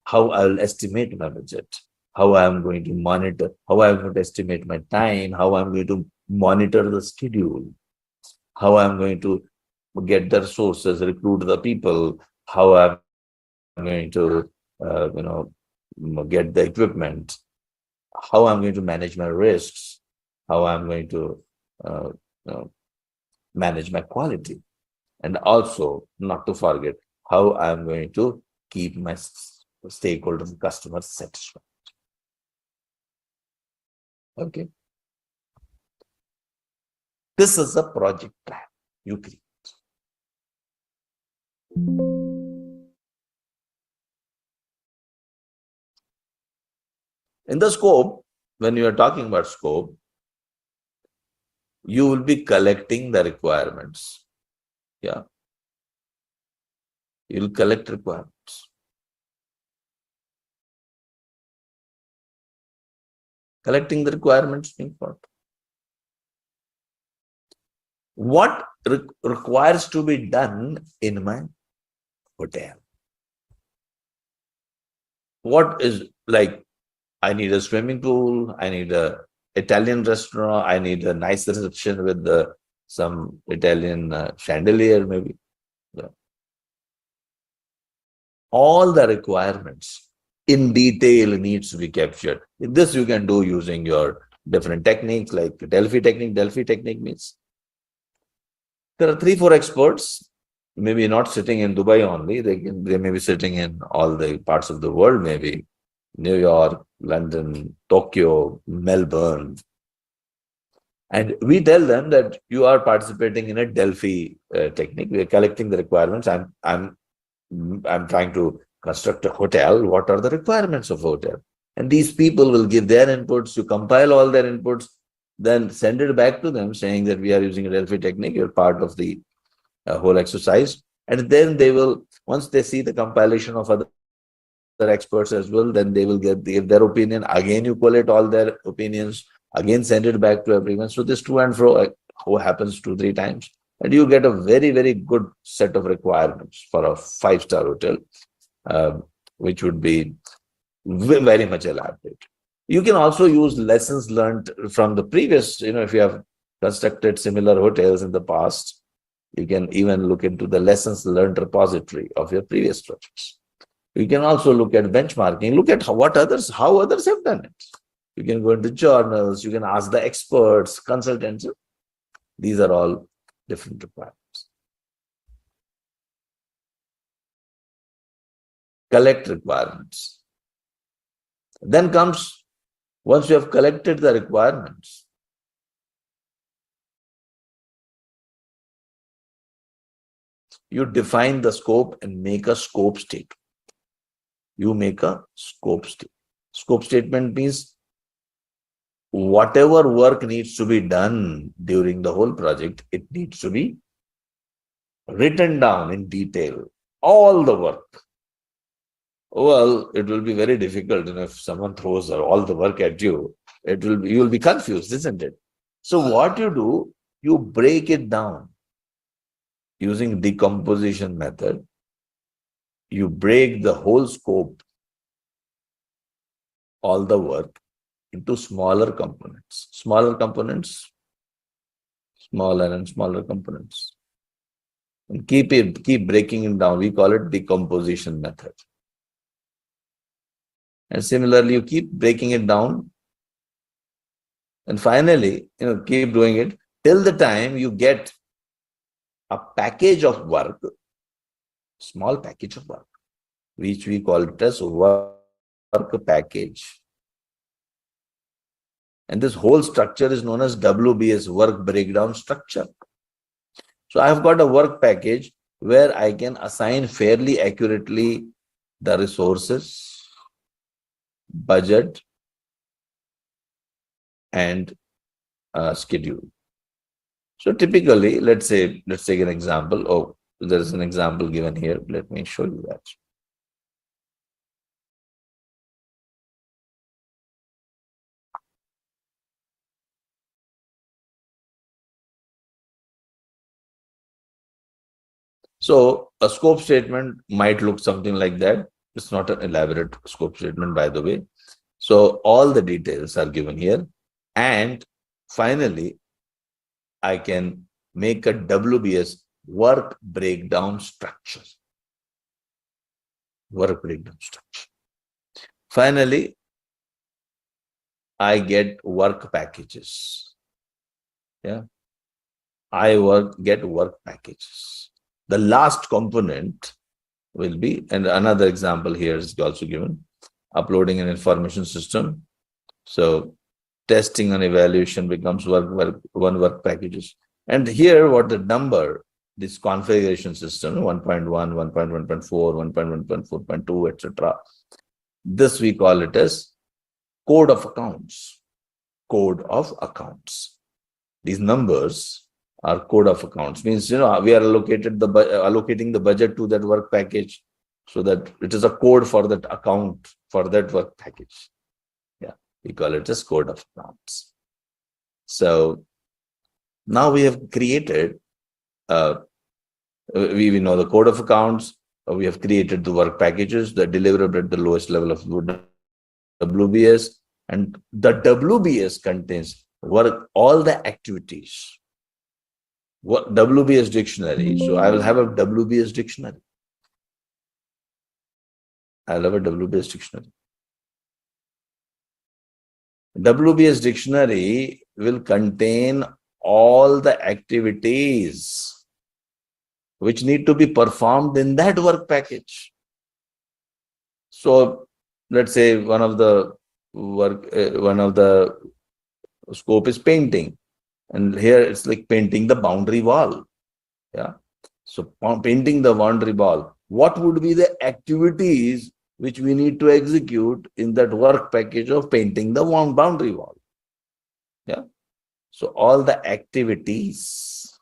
how I'll estimate my budget, how I'm going to monitor, how I'm going to estimate my time, how I'm going to monitor the schedule, how I'm going to get the resources, recruit the people, how I'm going to, get the equipment, how I'm going to manage my risks, how I'm going to manage my quality, and also not to forget how I'm going to keep my stakeholders and customers satisfied. Okay. This is a project plan you create. In the scope, when you are talking about scope, you will be collecting the requirements. Yeah. You will collect requirements. Collecting the requirements means what requires to be done in my hotel? What is like, I need a swimming pool, I need a Italian restaurant, I need a nice reception with some Italian chandelier maybe. Yeah. All the requirements in detail needs to be captured. This you can do using your different techniques like Delphi technique. Delphi technique means there are 3-4 experts, maybe not sitting in Dubai only. They may be sitting in all the parts of the world, maybe New York, London, Tokyo, Melbourne. And we tell them that you are participating in a Delphi technique. We are collecting the requirements. I'm trying to construct a hotel. What are the requirements of a hotel? And these people will give their inputs. You compile all their inputs, then send it back to them saying that we are using a Delphi technique. You're part of the whole exercise. And then they will, once they see the compilation of other experts as well, then they will give their opinion. Again, you collate all their opinions, again send it back to everyone. So this to and fro happens 2-3 times. And you get a very, very good set of requirements for a 5-star hotel, which would be very much elaborate. You can also use lessons learned from the previous, if you have constructed similar hotels in the past, you can even look into the lessons learned repository of your previous projects. You can also look at benchmarking, look at how others have done it. You can go into journals, you can ask the experts, consultants. These are all different requirements. Collect requirements. Then comes, once you have collected the requirements, you define the scope and make a scope statement. You make a scope statement. Scope statement means whatever work needs to be done during the whole project, it needs to be written down in detail. All the work. Well, it will be very difficult, if someone throws all the work at you, you will be confused, isn't it? So what you do, you break it down using decomposition method. You break the whole scope, all the work, into smaller components, smaller and smaller components, and keep breaking it down. We call it decomposition method. And similarly, you keep breaking it down, and finally, keep doing it till the time you get a package of work, small package of work, which we call it as work package. And this whole structure is known as WBS, work breakdown structure. So I've got a work package where I can assign fairly accurately the resources, budget, and schedule. So typically, let's take an example. Oh, there's an example given here. Let me show you that. So a scope statement might look something like that. It's not an elaborate scope statement, by the way. So all the details are given here. And finally, I can make a WBS, work breakdown structure. Work breakdown structure. Finally, I get work packages. Yeah. Get work packages. The last component will be, and another example here is also given, uploading an information system. So testing and evaluation becomes one work packages. And here what the number, this configuration system, 1.1, 1.1.4, 1.1.4.2, etc. This we call it as code of accounts. Code of accounts. These numbers are code of accounts. Means, we are allocating the budget to that work package so that it is a code for that account, for that work package. Yeah, we call it as code of accounts. So now we have created, we know the code of accounts, we have created the work packages, the deliverable at the lowest level of WBS, and the WBS contains all the activities. What WBS dictionary? So I will have a WBS dictionary. I'll have a WBS dictionary. WBS dictionary will contain all the activities which need to be performed in that work package. So let's say one of the scope is painting. And here it's like painting the boundary wall. Yeah. So painting the boundary wall. What would be the activities which we need to execute in that work package of painting the boundary wall? Yeah. So all the activities,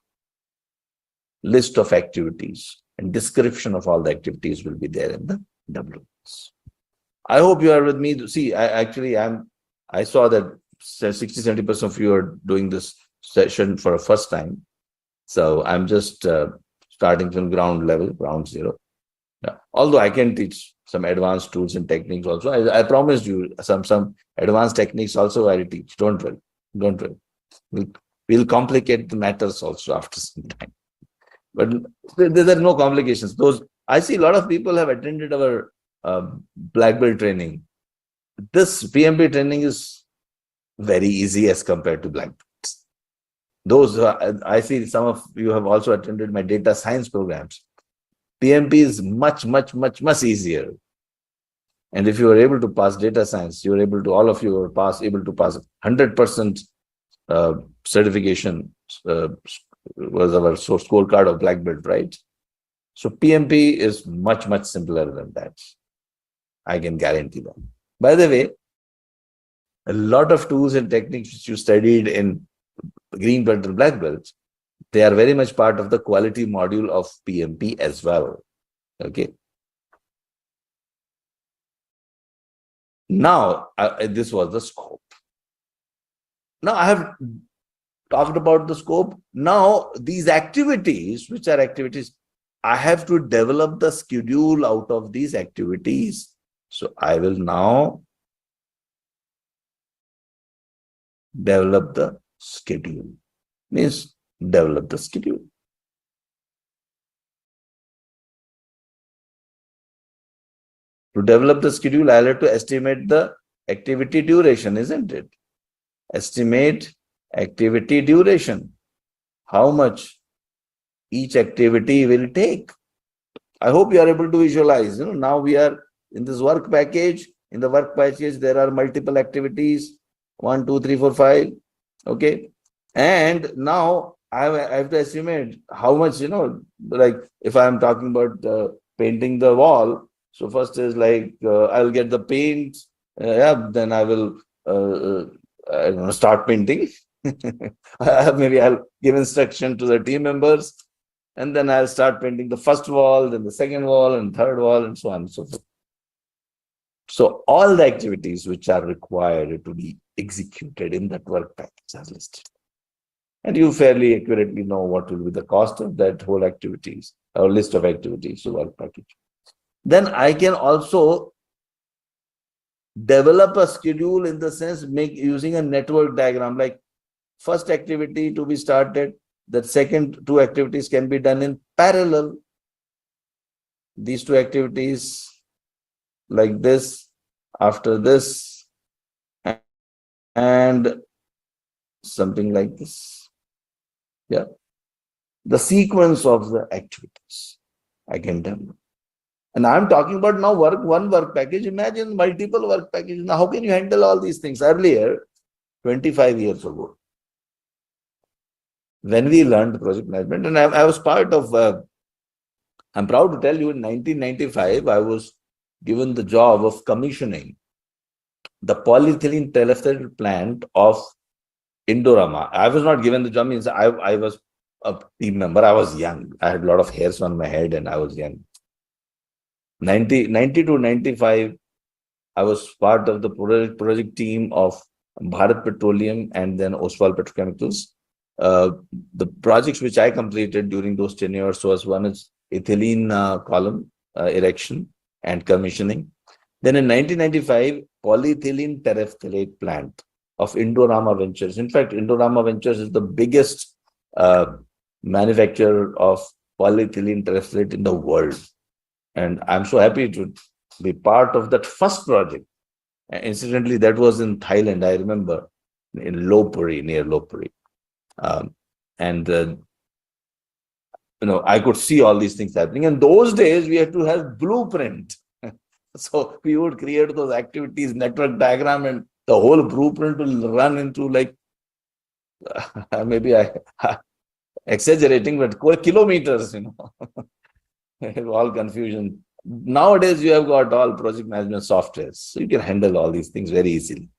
list of activities and description of all the activities will be there in the WBS. I hope you are with me. See, I saw that 60-70% of you are doing this session for a first time. So I'm just starting from ground level, ground zero. Yeah. Although I can teach some advanced tools and techniques also. I promised you some advanced techniques also I will teach. Don't worry. Don't worry. We'll complicate the matters also after some time. But there are no complications. Those I see a lot of people have attended our black belt training. This PMP training is very easy as compared to black belts. Those I see some of you have also attended my data science programs. PMP is much easier. And if you are able to pass data science, you are able to, all of you are able to pass 100% certification was our scorecard of black belt, right? So PMP is much simpler than that. I can guarantee that. By the way, a lot of tools and techniques which you studied in green belt and black belts, they are very much part of the quality module of PMP as well. Okay. Now, this was the scope. Now, I have talked about the scope. Now, these activities, which are activities, I have to develop the schedule out of these activities. So, I will now develop the schedule. Means develop the schedule. To develop the schedule, I'll have to estimate the activity duration, isn't it? Estimate activity duration. How much each activity will take. I hope you are able to visualize. Now we are in this work package. In the work package, there are multiple activities. 1, 2, 3, 4, 5. Okay. And now I have to estimate how much, like if I am talking about painting the wall. So first is like, I'll get the paint. Then I will I don't know, start painting. Maybe I'll give instruction to the team members. And then I'll start painting the first wall, then the second wall, and third wall, and so on and so forth. So all the activities which are required to be executed in that work package are listed. And you fairly accurately know what will be the cost of that whole activities, or list of activities, so work package. Then I can also develop a schedule in the sense using a network diagram, like first activity to be started, that second 2 activities can be done in parallel. These 2 activities like this, after this, and something like this. Yeah. The sequence of the activities I can develop. And I'm talking about now one work package. Imagine multiple work packages. Now, how can you handle all these things? Earlier, 25 years ago, when we learned project management, and I was part of, I'm proud to tell you, in 1995, I was given the job of commissioning the polyethylene telephthalate plant of Indorama. I was not given the job, means I was a team member. I was young. I had a lot of hairs on my head and I was young. 90 to 95, I was part of the project team of Bharat Petroleum and then Oswal Petrochemicals. The projects which I completed during those tenures was one is ethylene column erection and commissioning. Then in 1995, polyethylene terephthalate plant of Indorama Ventures. In fact, Indorama Ventures is the biggest manufacturer of polyethylene terephthalate in the world. And I'm so happy to be part of that first project. Incidentally, that was in Thailand, I remember, in Lopburi, near Lopburi. I could see all these things happening. In those days, we had to have blueprint. So we would create those activities, network diagram, and the whole blueprint will run into like, maybe I exaggerating, but kilometers, all confusion. Nowadays, you have got all project management softwares, so you can handle all these things very easily.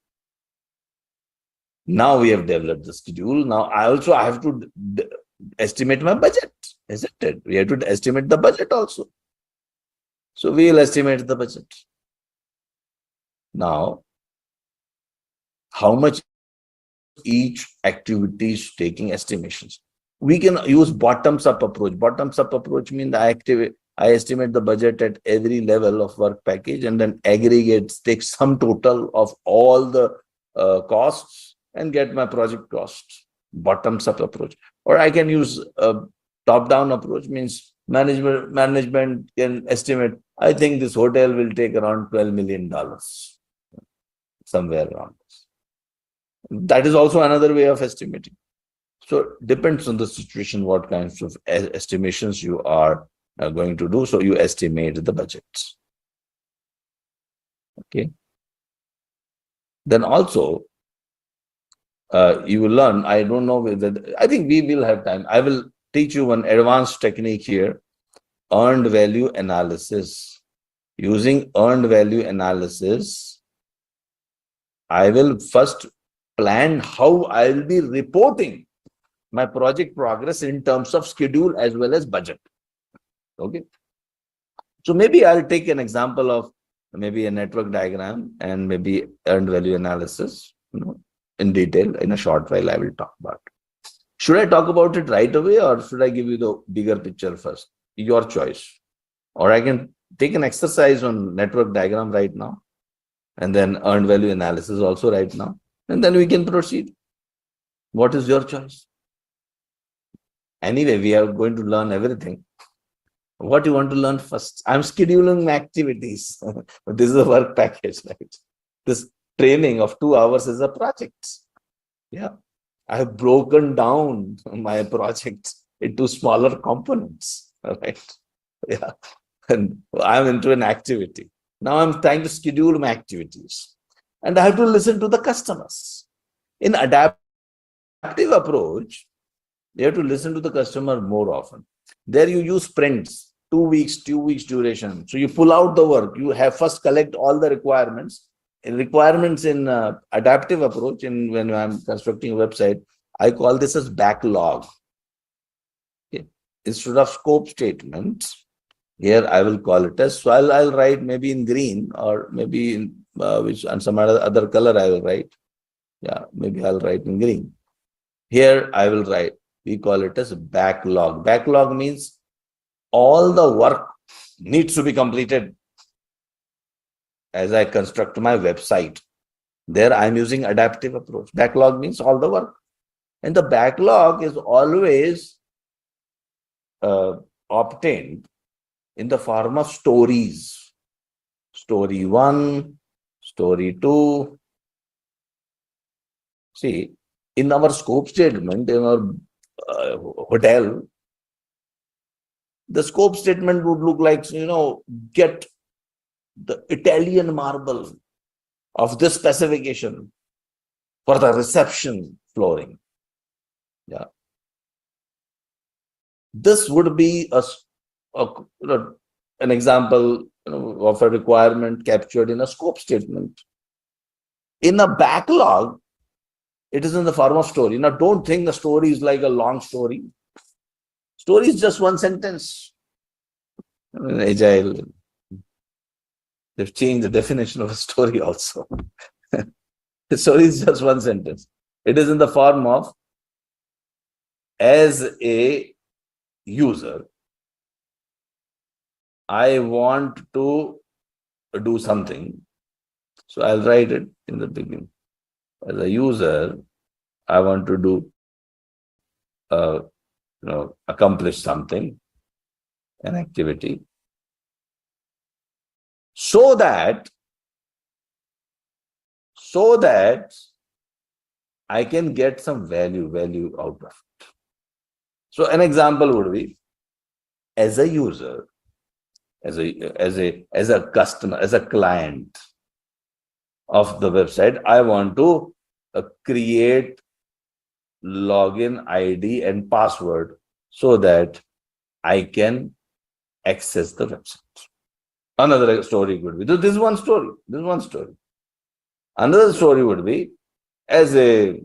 Now we have developed the schedule. Now I have to estimate my budget, isn't it? We have to estimate the budget also. So we will estimate the budget. Now, how much each activity is taking estimations. We can use bottoms-up approach. Bottoms-up approach means I estimate the budget at every level of work package and then aggregate, take sum total of all the costs and get my project costs. Bottoms up approach. Or I can use a top down approach, means management can estimate, I think this hotel will take around $12 million, somewhere around this. That is also another way of estimating. So depends on the situation, what kinds of estimations you are going to do. So you estimate the budgets. Okay. Then also, you will learn, I don't know whether, I think we will have time. I will teach you one advanced technique here, earned value analysis. Using earned value analysis, I will first plan how I will be reporting my project progress in terms of schedule as well as budget. Okay. So maybe I'll take an example of maybe a network diagram and maybe earned value analysis, in detail. In a short while, I will talk about it. Should I talk about it right away or should I give you the bigger picture first? Your choice. Or I can take an exercise on network diagram right now and then earned value analysis also right now. And then we can proceed. What is your choice? Anyway, we are going to learn everything. What do you want to learn first? I'm scheduling my activities. This is a work package, right? This training of 2 hours is a project. Yeah. I have broken down my project into smaller components. Right? Yeah. And I'm into an activity. Now I'm trying to schedule my activities. And I have to listen to the customers. In adaptive approach, you have to listen to the customer more often. There you use sprints, 2 weeks, 2 weeks duration. So you pull out the work. You have first collect all the requirements. Requirements in adaptive approach, when I'm constructing a website, I call this as backlog. Okay. Instead of scope statements, here I will call it as, so I'll write maybe in green or maybe in and some other color I will write. Yeah, maybe I'll write in green. Here I will write, we call it as backlog. Backlog means all the work needs to be completed as I construct my website. There I'm using adaptive approach. Backlog means all the work. And the backlog is always obtained in the form of stories. Story 1, story 2. See, in our scope statement, in our hotel, the scope statement would look like, get the Italian marble of this specification for the reception flooring. Yeah. This would be an example of a requirement captured in a scope statement. In a backlog, it is in the form of story. Now, don't think the story is like a long story. Story is just one sentence. Agile, they've changed the definition of a story also. The story is just one sentence. It is in the form of, as a user, I want to do something. So I'll write it in the beginning. As a user, I want to do, accomplish something, an activity, so that I can get some value out of it. So an example would be, as a user, as a customer, as a client of the website, I want to create login ID and password so that I can access the website. Another story could be, this is one story. This is one story. Another story would be, as a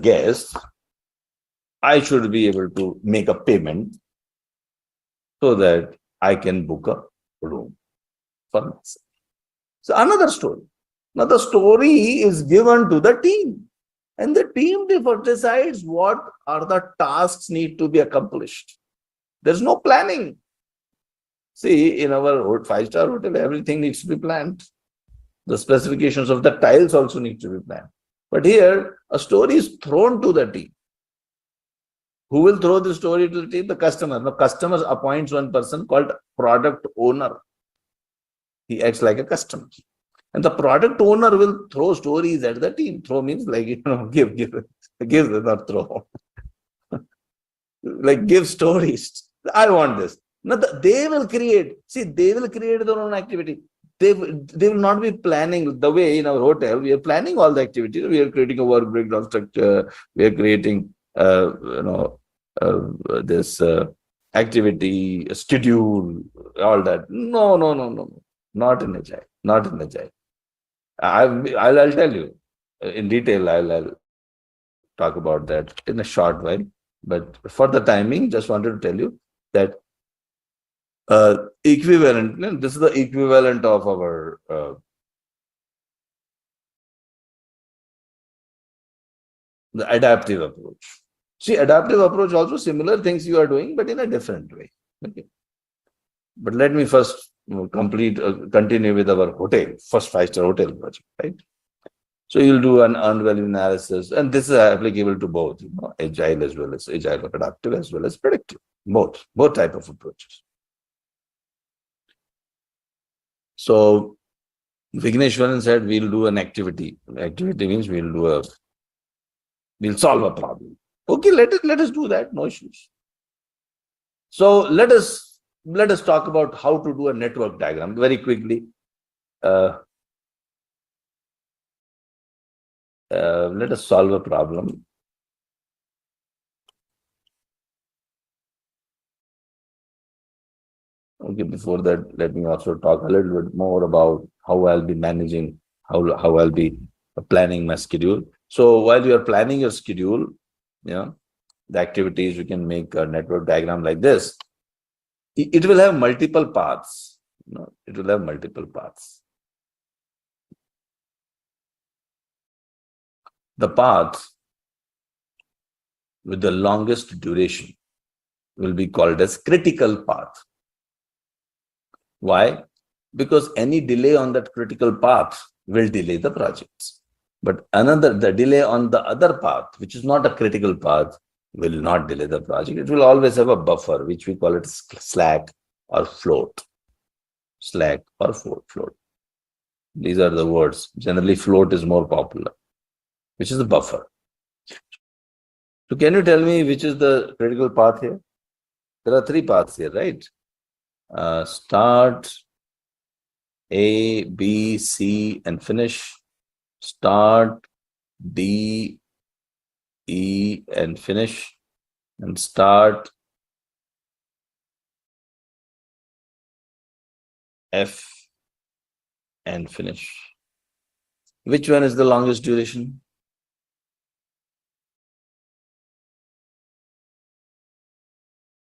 guest, I should be able to make a payment so that I can book a room for myself. So another story. Now the story is given to the team, and the team decides what are the tasks need to be accomplished. There's no planning. See, in our five-star hotel, everything needs to be planned. The specifications of the tiles also need to be planned. But here, a story is thrown to the team. Who will throw the story to the team? The customer. The customer appoints one person called product owner. He acts like a customer. And the product owner will throw stories at the team. Throw means like, give, not throw. Like give stories. I want this. Now they will create. See, they will create their own activity. They will not be planning the way in our hotel. We are planning all the activities. We are creating a work breakdown structure. We are creating, this activity schedule, all that. No. Not in Agile. Not in Agile. I'll tell you in detail. I'll talk about that in a short while. But for the timing, just wanted to tell you that equivalent. This is the equivalent of our the adaptive approach. See, adaptive approach also similar things you are doing, but in a different way. Okay. But let me first continue with our hotel, first five-star hotel project, right? So you'll do an earned value analysis, and this is applicable to both, agile as well as agile, adaptive as well as predictive, both type of approaches. So Vigneshwaran said we'll do an activity. Activity means we'll solve a problem. Okay, let us do that. No issues. So let us talk about how to do a network diagram very quickly. Let us solve a problem. Okay, before that, let me also talk a little bit more about how I'll be managing, how I'll be planning my schedule. So while you are planning your schedule, the activities, you can make a network diagram like this. It will have multiple paths. It will have multiple paths. The path with the longest duration will be called as critical path. Why? Because any delay on that critical path will delay the projects. But the delay on the other path, which is not a critical path, will not delay the project. It will always have a buffer, which we call it slack or float. Slack or float. These are the words. Generally, float is more popular, which is the buffer. So can you tell me which is the critical path here? There are three paths here, right? Start, A, B, C, and finish. Start, D, E, and finish. And start, F, and finish. Which one is the longest duration?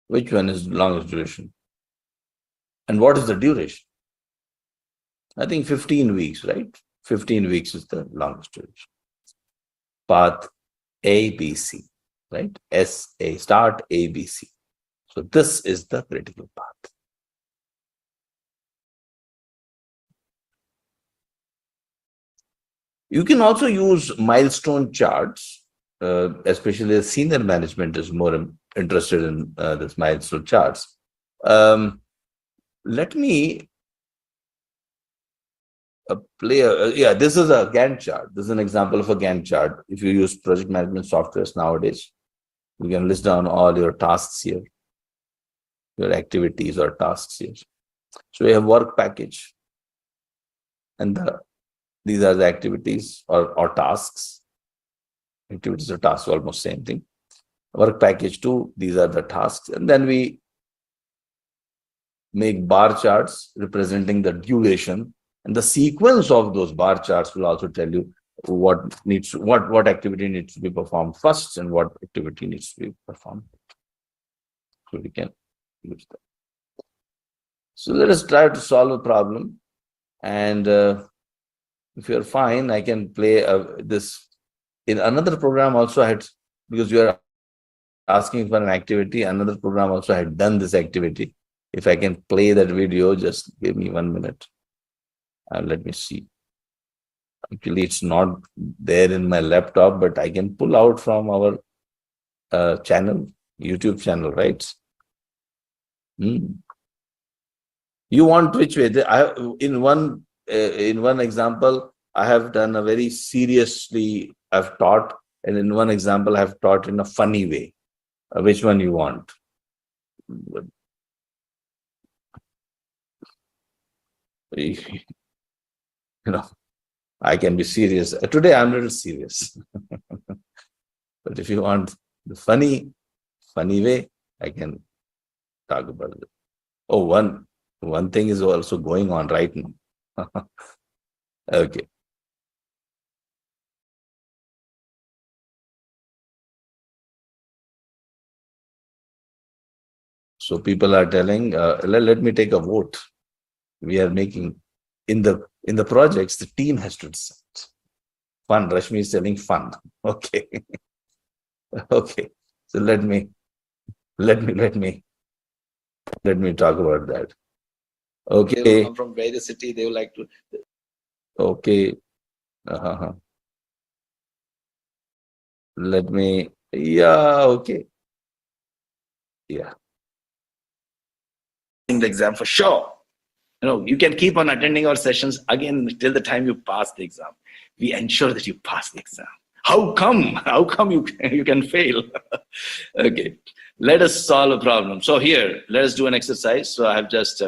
Which one is the longest duration? And what is the duration? I think 15 weeks, right? 15 weeks is the longest duration. Path A, B, C, right? SA, start A, B, C. So this is the critical path. You can also use milestone charts, especially the senior management is more interested in this milestone charts. Let me this is a Gantt chart. This is an example of a Gantt chart. If you use project management softwares nowadays, you can list down all your tasks here, your activities or tasks here. So we have work package, and these are the activities or tasks. Activities or tasks, almost same thing. Work package 2, these are the tasks, and then we make bar charts representing the duration, and the sequence of those bar charts will also tell you what activity needs to be performed first and what activity needs to be performed. So we can use that. So let us try to solve a problem, and if you're fine, I can play this in another program also. I had, because you are asking for an activity. Another program also had done this activity. If I can play that video, just give me 1 minute. Let me see. Actually, it's not there in my laptop, but I can pull out from our channel, YouTube channel, right? You want which way? In one example, I have done a very seriously, I've taught, and in one example, I've taught in a funny way. Which one you want? You know, I can be serious. Today, I'm a little serious. But if you want the funny way, I can talk about it. Oh, one thing is also going on right now. Okay. So people are telling, let me take a vote. We are making in the projects, the team has to decide. Fun. Rashmi is telling fun. Okay. Okay. So let me talk about that. Okay. They come from various city. They would like to. Okay. Let me. Yeah. Okay. Yeah. In the exam for sure. You can keep on attending our sessions again till the time you pass the exam. We ensure that you pass the exam. How come you can fail? Okay, let us solve a problem. So here, let us do an exercise. So I have just,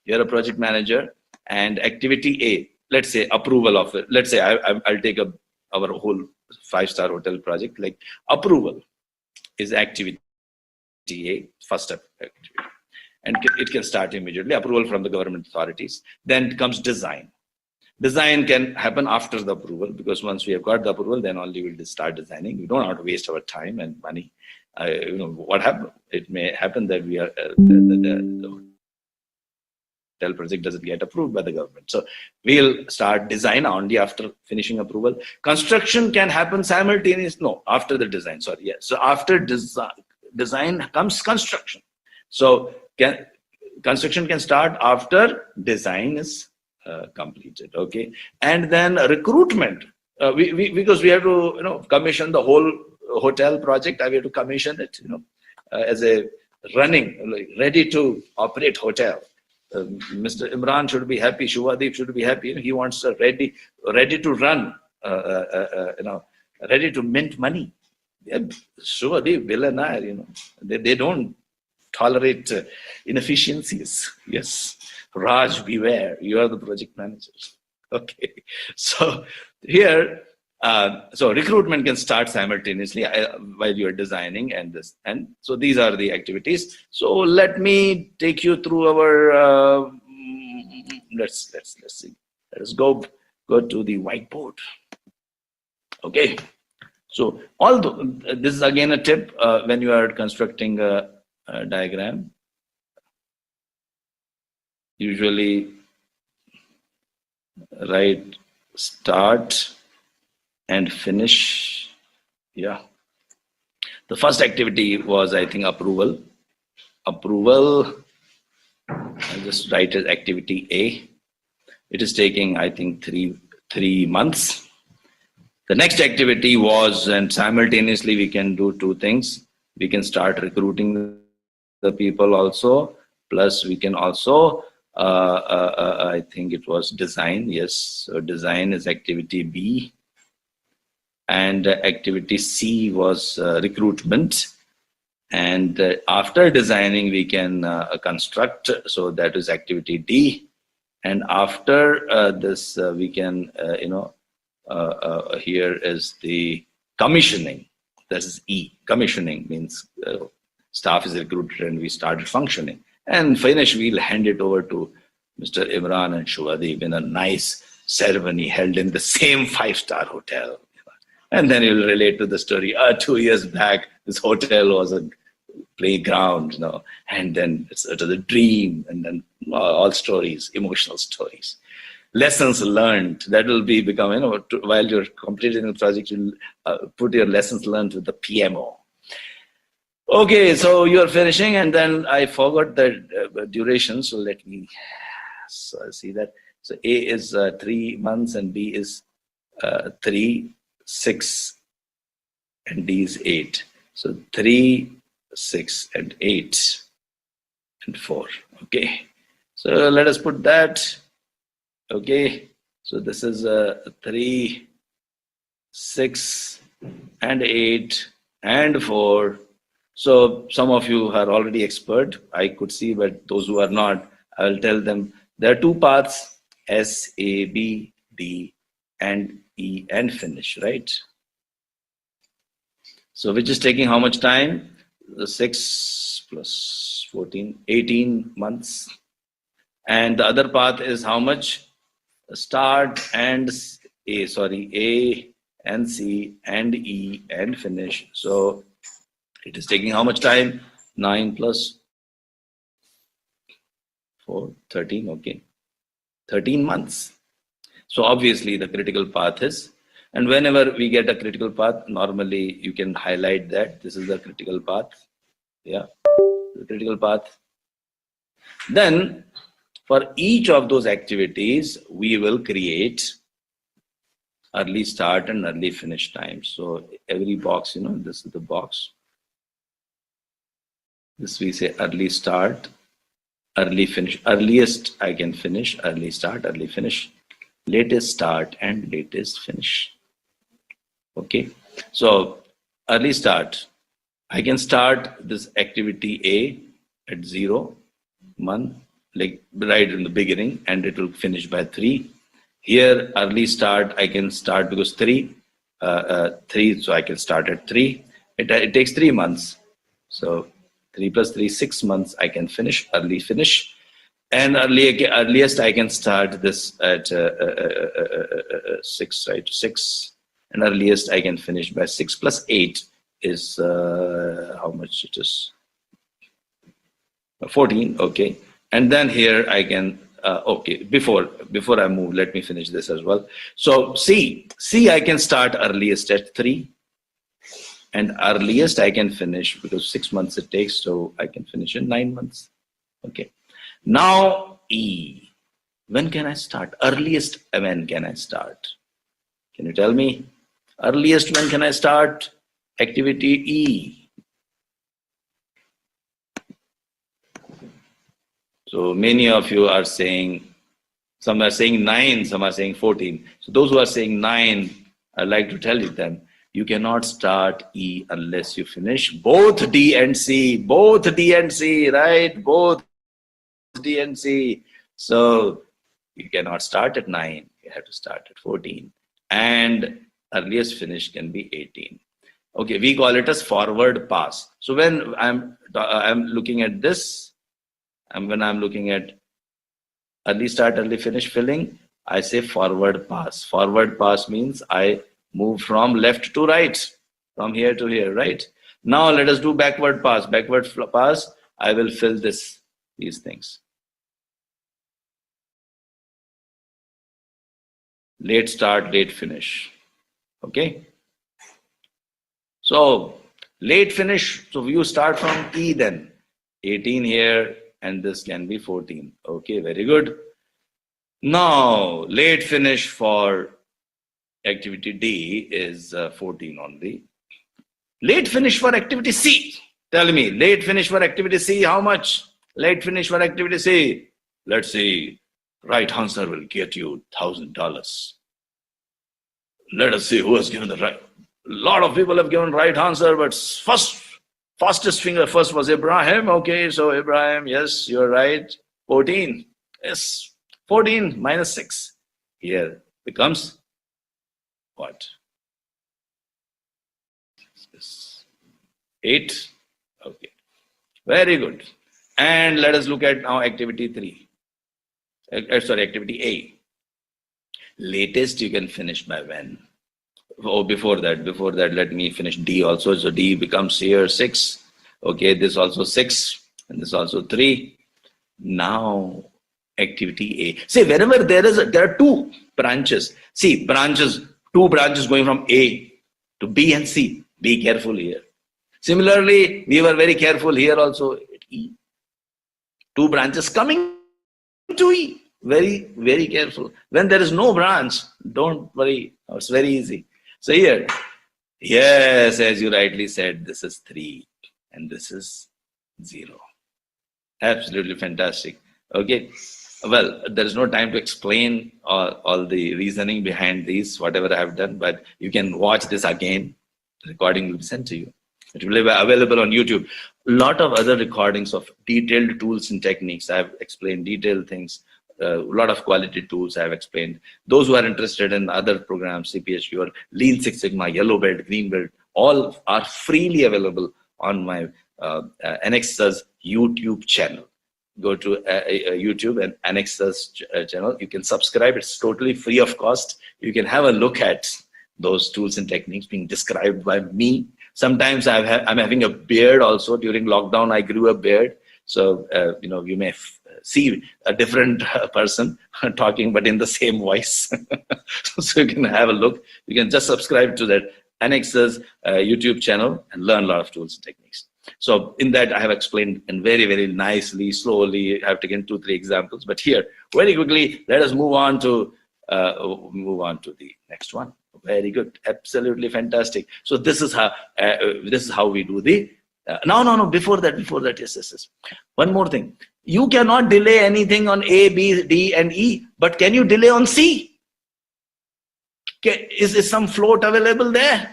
you're a project manager, and activity A, let's say approval of it. Let's say I'll take our whole 5-star hotel project, like approval is activity A, first step activity. And it can start immediately, approval from the government authorities. Then comes design. Design can happen after the approval, because once we have got the approval, then only we'll start designing. We don't want to waste our time and money. What happened? It may happen that we are the hotel project doesn't get approved by the government. So we'll start design only after finishing approval. Construction can happen simultaneously. No, after the design. Sorry, yes. So after design comes construction. So construction can start after design is completed. Okay, and then recruitment. Because we have to commission the whole hotel project. We have to commission it as a running, ready to operate hotel. Mr. Imran should be happy. Shuvadeep should be happy. He wants a ready to run. Ready to mint money. Shuvadeep, Bill and I, they don't tolerate inefficiencies. Yes, Raj, beware. You are the project manager. Okay, so here, so recruitment can start simultaneously while you are designing, and so these are the activities. So let me take you through our. Let's see. Let us go to the whiteboard. Okay, so this is again a tip when you are constructing a diagram. Usually write start and finish. Yeah, the first activity was, I think, approval. I'll just write as activity A. It is taking, I think, three months. The next activity was, and simultaneously we can do two things. We can start recruiting the people also, plus we can also I think it was design. Yes, so design is activity B, and activity C was recruitment. And after designing we can construct, so that is activity D. And after this we can here is the commissioning. This is E. Commissioning means staff is recruited and we started functioning. And finish, we'll hand it over to Mr. Imran and Shuvadeep in a nice ceremony held in the same 5-star hotel. And then you'll relate to the story. 2 years back, this hotel was a playground, and then it was a dream, and then all stories, emotional stories. Lessons learned, that will become, while you're completing the project, you'll put your lessons learned with the PMO. Okay, so you're finishing, and then I forgot the duration. So let me see that. So A is 3 months, and B is 3, 6, and D is 8. So 3, 6, and 8, and 4. Okay. So let us put that. Okay. So this is 3, 6, and 8, and 4. So some of you are already expert, I could see, but those who are not, I will tell them there are 2 paths, S, A, B, D, and E, and finish, right? So which is taking how much time? The 6 plus 14, 18 months. And the other path is how much? Start and A and C and E and finish. So it is taking how much time? 9 plus 4, 13, okay. 13 months. So obviously the critical path is, and whenever we get a critical path, normally you can highlight that this is the critical path. Yeah, the critical path. Then for each of those activities, we will create early start and early finish time. So every box, this is the box. This we say early start, early finish. Earliest I can finish, early start, early finish. Latest start and latest finish. Okay. So early start. I can start this activity A at 0 month, like right in the beginning, and it will finish by 3. Here, early start, I can start because 3, so I can start at 3. It takes 3 months. So 3 plus 3, 6 months, I can finish, early finish. And earliest I can start this at 6, right? 6. And earliest I can finish by 6 plus 8 is how much it is? 14, okay. And then here I can, okay, before I move, let me finish this as well. So C I can start earliest at 3. And earliest I can finish, because 6 months it takes, so I can finish in 9 months. Okay. Now E, when can I start? Earliest when can I start? Can you tell me? Earliest when can I start? Activity E. So many of you are saying, some are saying 9, some are saying 14. So those who are saying 9, I'd like to tell you them, you cannot start E unless you finish both D and C. Both D and C, right? Both D and C. So you cannot start at 9. You have to start at 14. And earliest finish can be 18. Okay, we call it as forward pass. So when I'm looking at this, and when I'm looking at early start, early finish filling, I say forward pass. Forward pass means I move from left to right, from here to here, right? Now let us do backward pass. Backward pass, I will fill these things. Late start, late finish. Okay. So late finish, so you start from E then. 18 here, and this can be 14. Okay, very good. Now, late finish for activity D is 14 only. Late finish for activity C. Tell me, late finish for activity C, how much? Late finish for activity C. Let's see, right answer will get you $1,000. Let us see who has given the right. A lot of people have given right answer, but fastest finger first was Ibrahim. Okay, so Ibrahim, yes, you're right. 14. Yes, 14 minus 6. Here becomes what? 8. Okay, very good. And let us look at now activity 3. Activity A. Latest you can finish by when? Oh, before that, let me finish D also. So D becomes here 6. Okay, this also 6, and this also 3. Now activity A. See, whenever there are 2 branches. See, 2 branches going from A to B and C. Be careful here. Similarly, we were very careful here also at E. 2 branches coming to E. Very, very careful. When there is no branch, don't worry. It's very easy. So here, yes, as you rightly said, this is 3 and this is 0. Absolutely fantastic. Okay. Well, there is no time to explain all the reasoning behind these, whatever I have done, but you can watch this again. The recording will be sent to you. It will be available on YouTube. A lot of other recordings of detailed tools and techniques. I have explained detailed things. A lot of quality tools I have explained. Those who are interested in other programs, CPHQ or Lean Six Sigma, Yellow Belt, Green Belt, all are freely available on my Anexas YouTube channel. Go to YouTube and Anexas channel. You can subscribe. It's totally free of cost. You can have a look at those tools and techniques being described by me. Sometimes I'm having a beard also. During lockdown, I grew a beard. So, you may see a different person talking, but in the same voice. So you can have a look. You can just subscribe to that Anexas YouTube channel and learn a lot of tools and techniques. So in that, I have explained in very, very nicely, slowly. I have taken 2-3 examples, but here, very quickly, let us move on to the next one. Very good, absolutely fantastic. So this is how we do the. No. Before that, yes. One more thing. You cannot delay anything on A, B, D, and E, but can you delay on C? Is some float available there?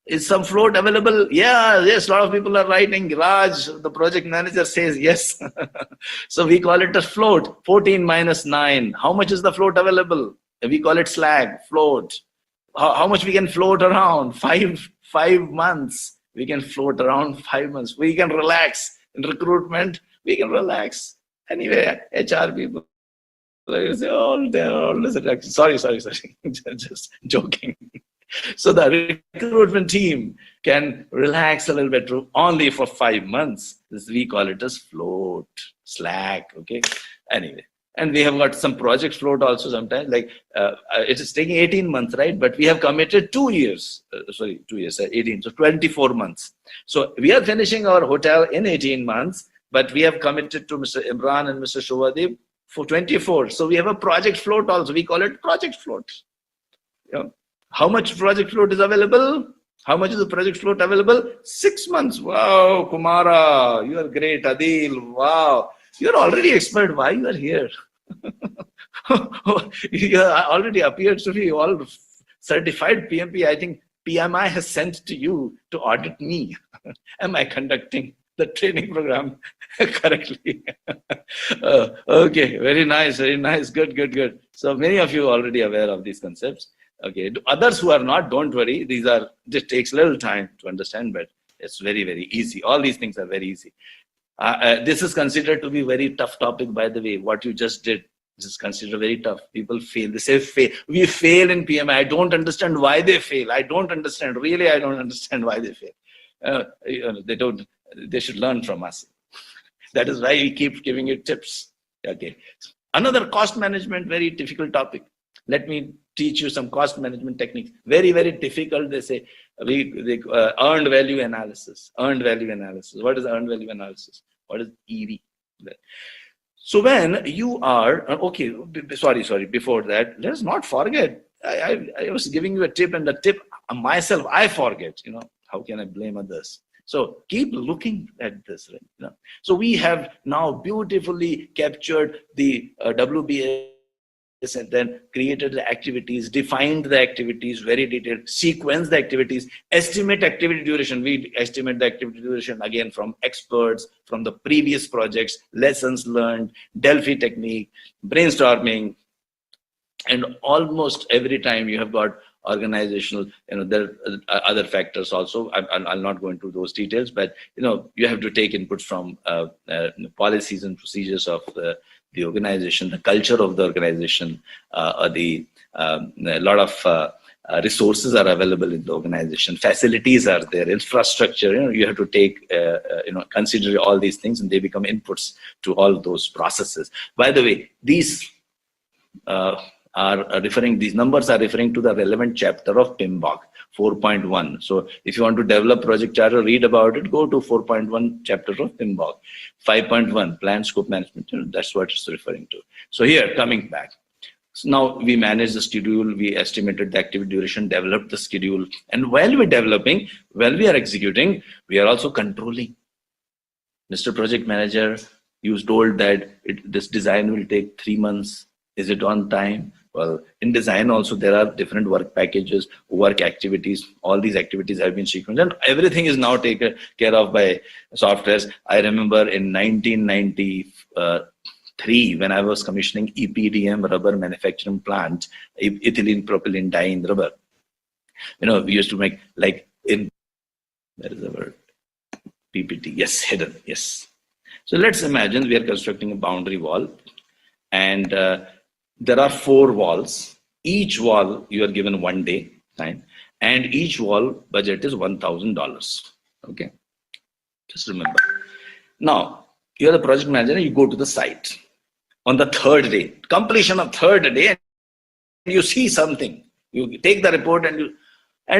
Is some float available? Yeah, yes, a lot of people are writing. Raj, the project manager, says yes. So we call it a float, 14 minus 9. How much is the float available? We call it slag, float. How much we can float around? 5 months. We can float around 5 months. We can relax. In recruitment, we can relax. Anyway, HR people, they say, sorry. Just joking. So the recruitment team can relax a little bit only for 5 months. We call it as float, slack, okay? Anyway, and we have got some project float also sometimes, like it is taking 18 months, right? But we have committed 2 years, 18, so 24 months. So we are finishing our hotel in 18 months, but we have committed to Mr. Imran and Mr. Shovadev for 24. So we have a project float also. We call it project float. Yeah. How much project float is available? How much is the project float available? 6 months. Wow, Kumara, you are great. Adil, wow. You're already expert. Why you are here? You already appears to be all certified PMP. I think PMI has sent to you to audit me. Am I conducting the training program correctly? Okay, very nice, good. So many of you are already aware of these concepts. Okay, others who are not, don't worry. Just takes a little time to understand, but it's very, very easy. All these things are very easy. This is considered to be very tough topic, by the way. What you just did, this is considered very tough. People fail. They say fail. We fail in PMI. I don't understand why they fail. I don't understand. Really, I don't understand why they fail. They should learn from us. That is why we keep giving you tips. Okay. Another cost management, very difficult topic. Let me teach you some cost management techniques. Very, very difficult. They say earned value analysis. Earned value analysis. What is earned value analysis? What is EV? So when you are okay, sorry. Before that, let us not forget. I was giving you a tip, and the tip myself I forget. How can I blame others? So keep looking at this. Right? So we have now beautifully captured the WBS. And then created the activities, defined the activities, very detailed, sequence the activities, estimate activity duration. We estimate the activity duration again from experts, from the previous projects, lessons learned, Delphi technique, brainstorming, and almost every time you have got organizational, there are other factors also. I'll not go into those details, but you have to take input from policies and procedures of the organization, the culture of the organization, a lot of resources are available in the organization, facilities are there, infrastructure. You have to take, consider all these things, and they become inputs to all those processes. By the way, these are referring, these numbers are referring to the relevant chapter of PMBOK 4.1. So if you want to develop project charter, read about it, go to 4.1 chapter of PMBOK. 5.1 plan scope management, that's what it's referring to. So here, coming back. So now we manage the schedule, we estimated the activity duration, developed the schedule, and while we're developing, while we are executing, we are also controlling. Mr. Project Manager, you told that this design will take 3 months. Is it on time? Well, in design also there are different work packages, work activities. All these activities have been sequenced, and everything is now taken care of by softwares. I remember in 1993 when I was commissioning EPDM rubber manufacturing plant, ethylene propylene dye rubber. You know, we used to make like in, where is the word? PPT, yes, hidden, yes. So let's imagine we are constructing a boundary wall, and there are 4 walls. Each wall you are given 1 day time, and each wall budget is $1,000. Okay, just remember. Now you are the project manager, and you go to the site on the 3rd day, completion of 3rd day, and you see something. You take the report, and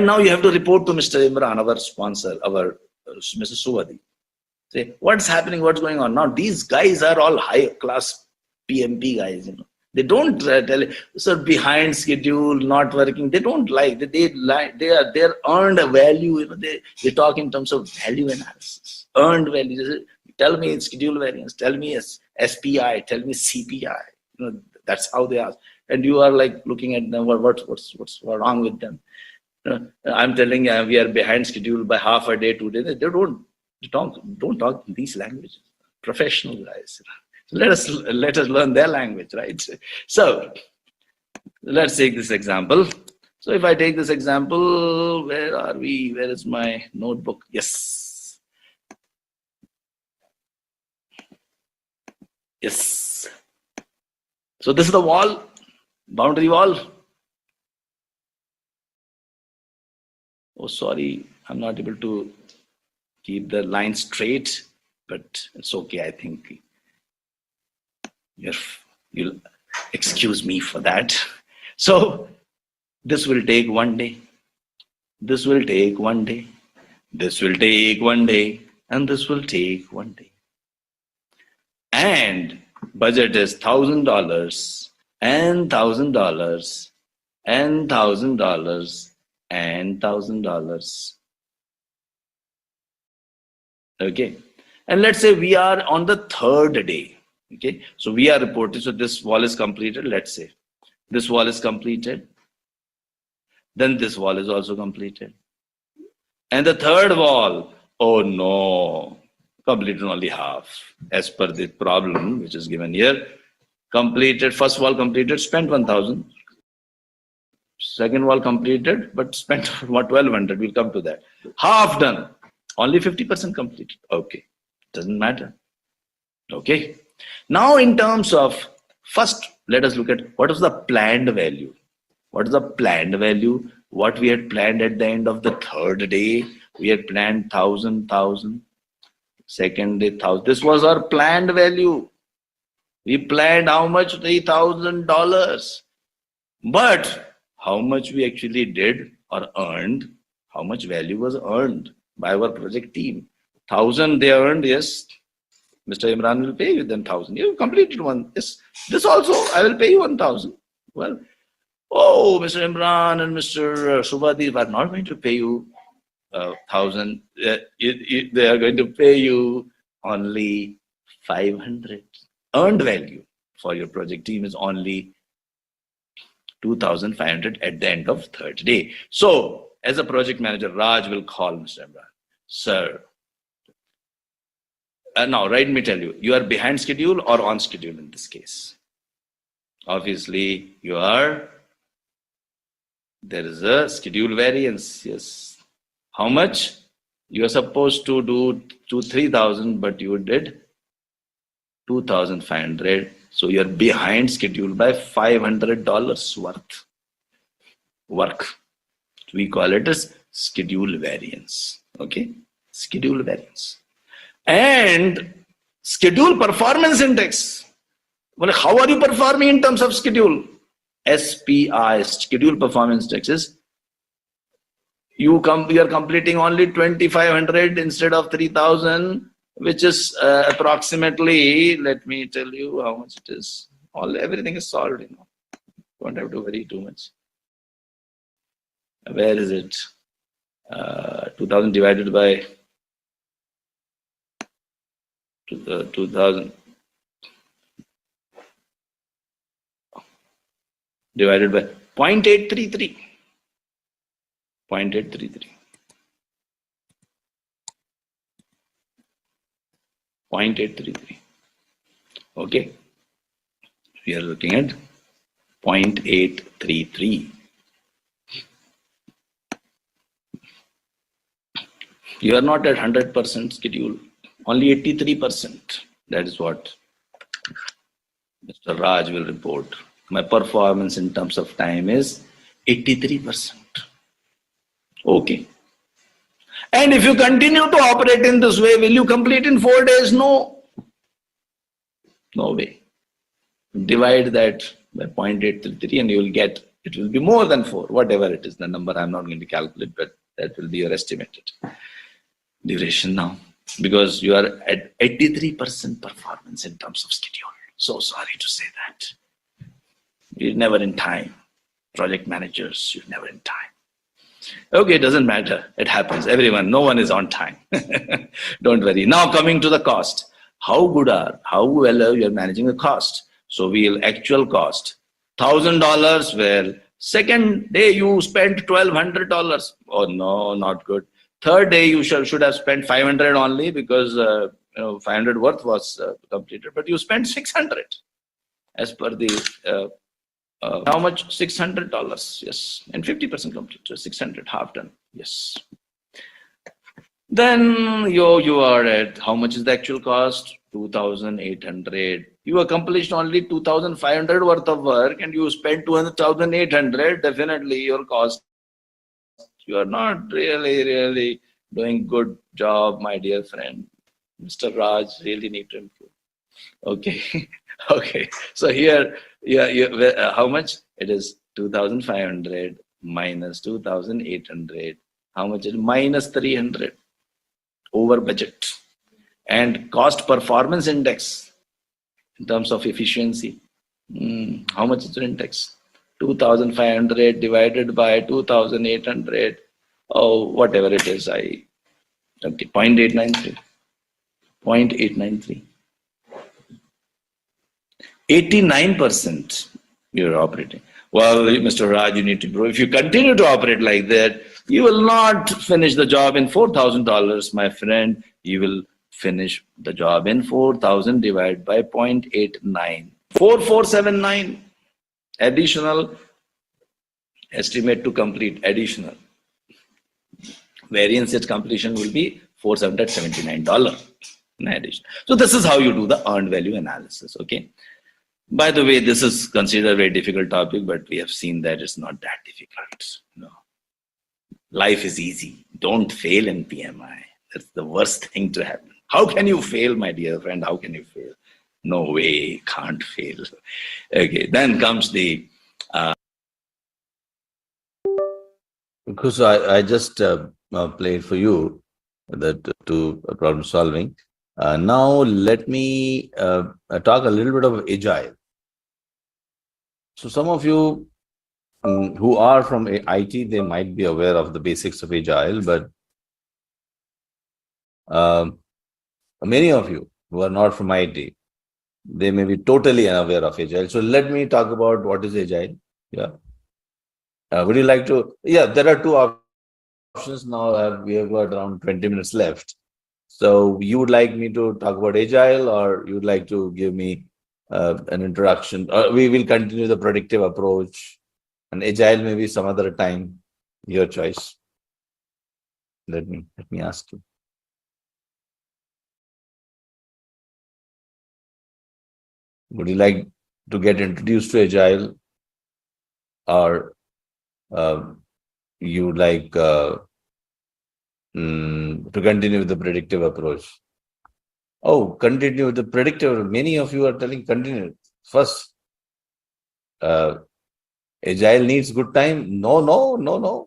now you have to report to Mr. Imran, our sponsor, our Mr. Suvadi. Say, what's happening, what's going on? Now these guys are all high class PMP guys, you know. They don't tell you, sir, behind schedule, not working. They don't like, they're earned value, you know. They talk in terms of value analysis, earned value. Tell me schedule variance, tell me SPI, tell me CPI. You know, that's how they ask. And you are like looking at them, what's wrong with them? I'm telling you, we are behind schedule by half a day, 2 days. They don't talk in these languages. Professional guys. So let us learn their language, right? So let's take this example. So if I take this example, where are we? Where is my notebook? Yes. Yes. So this is the wall, boundary wall. Oh, sorry, I'm not able to keep the line straight, but it's okay. I think you'll excuse me for that. So this will take 1 day. This will take 1 day. This will take 1 day. And this will take 1 day. And budget is $1,000 and $1,000 and $1,000 and $1,000. Okay, and let's say we are on the 3rd day. Okay, so we are reporting. So this wall is completed. Let's say this wall is completed. Then this wall is also completed. And the 3rd wall, oh no, completed only half as per the problem which is given here. Completed, first wall completed, spent 1,000. Second wall completed, but spent 1,200. We'll come to that. Half done, only 50% completed. Okay, doesn't matter. Okay, now in terms of, first let us look at what is the planned value. What is the planned value? What we had planned at the end of the 3rd day, we had planned 1,000. Second day 1,000. This was our planned value. We planned how much? $3,000. But how much we actually did or earned, how much value was earned by our project team? 1,000 they earned, yes. Mr. Imran will pay you then 1,000. You completed one. Yes. This also, I will pay you 1,000. Well, oh, Mr. Imran and Mr. Subhadi are not going to pay you 1,000. They are going to pay you only 500. Earned value for your project team is only 2,500 at the end of 3rd day. So, as a project manager, Raj will call Mr. Imran. Sir, now let me tell you, you are behind schedule or on schedule in this case? Obviously, you are. There is a schedule variance. Yes. How much? You are supposed to do 3,000, but you did 2,500. So you are behind schedule by $500 worth work. We call it as schedule variance. Okay, schedule variance. And schedule performance index. Well, how are you performing in terms of schedule? SPI, schedule performance indexes, you are completing only 2,500 instead of 3,000, which is approximately, let me tell you how much it is. Everything is solved, Don't have to worry too much. Where is it? 2,000 divided by 2,000 divided by 0.833. 0.833. 0.833. Okay. We are looking at 0.833. You are not at 100% schedule, only 83%. That is what Mr. Raj will report. My performance in terms of time is 83%. Okay. And if you continue to operate in this way, will you complete in 4 days? No. No way. Divide that by 0.833 and you will get, it will be more than 4, whatever it is, the number I'm not going to calculate, but that will be your estimated duration now, because you are at 83% performance in terms of schedule. So sorry to say that. You're never in time. Project managers, you're never in time. Okay, it doesn't matter. It happens. Everyone, no one is on time. Don't worry. Now coming to the cost. How well are you managing the cost? So we'll actual cost $1,000, where second day you spent $1,200. Oh no, not good. Third day you should have spent 500 only, because 500 worth was completed, but you spent 600 as per the how much? $600. Yes, and 50% complete. So 600, half done. Yes. Then you are at, how much is the actual cost? 2,800. You accomplished only 2,500 worth of work and you spent 2,800. Definitely your cost. You are not really doing good job, my dear friend. Mr. Raj really need to improve. Okay. Okay. So here, how much? It is 2,500 minus 2,800. How much is minus 300? Over budget. And cost performance index in terms of efficiency. How much is the index? 2,500 divided by 2,800. Oh, whatever it is, okay, 0.893. 0.893. 89% you're operating. Well, Mr. Raj, you need to grow. If you continue to operate like that, you will not finish the job in $4,000, my friend. You will finish the job in 4,000 divided by 0.89. 4,479. Additional estimate to complete. Additional. Variance at completion will be $479 in addition. So this is how you do the earned value analysis. Okay. By the way, this is considered a very difficult topic, but we have seen that it's not that difficult. No. Life is easy. Don't fail in PMI. That's the worst thing to happen. How can you fail, my dear friend? How can you fail? No way, can't fail. Okay, then comes the... Because I just played for you that to problem solving. Now let me talk a little bit of Agile. So some of you who are from IT, they might be aware of the basics of Agile, but many of you who are not from IT, they may be totally unaware of Agile. So let me talk about what is Agile. Yeah. Would you like to? Yeah, there are two options now. We have got around 20 minutes left. So you would like me to talk about Agile, or you would like to give me an introduction? We will continue the predictive approach, and Agile maybe some other time. Your choice. Let me ask you. Would you like to get introduced to Agile, or you would like to continue with the predictive approach? Oh, continue with the predictive. Many of you are telling continue. First, Agile needs good time. No, no, no, no.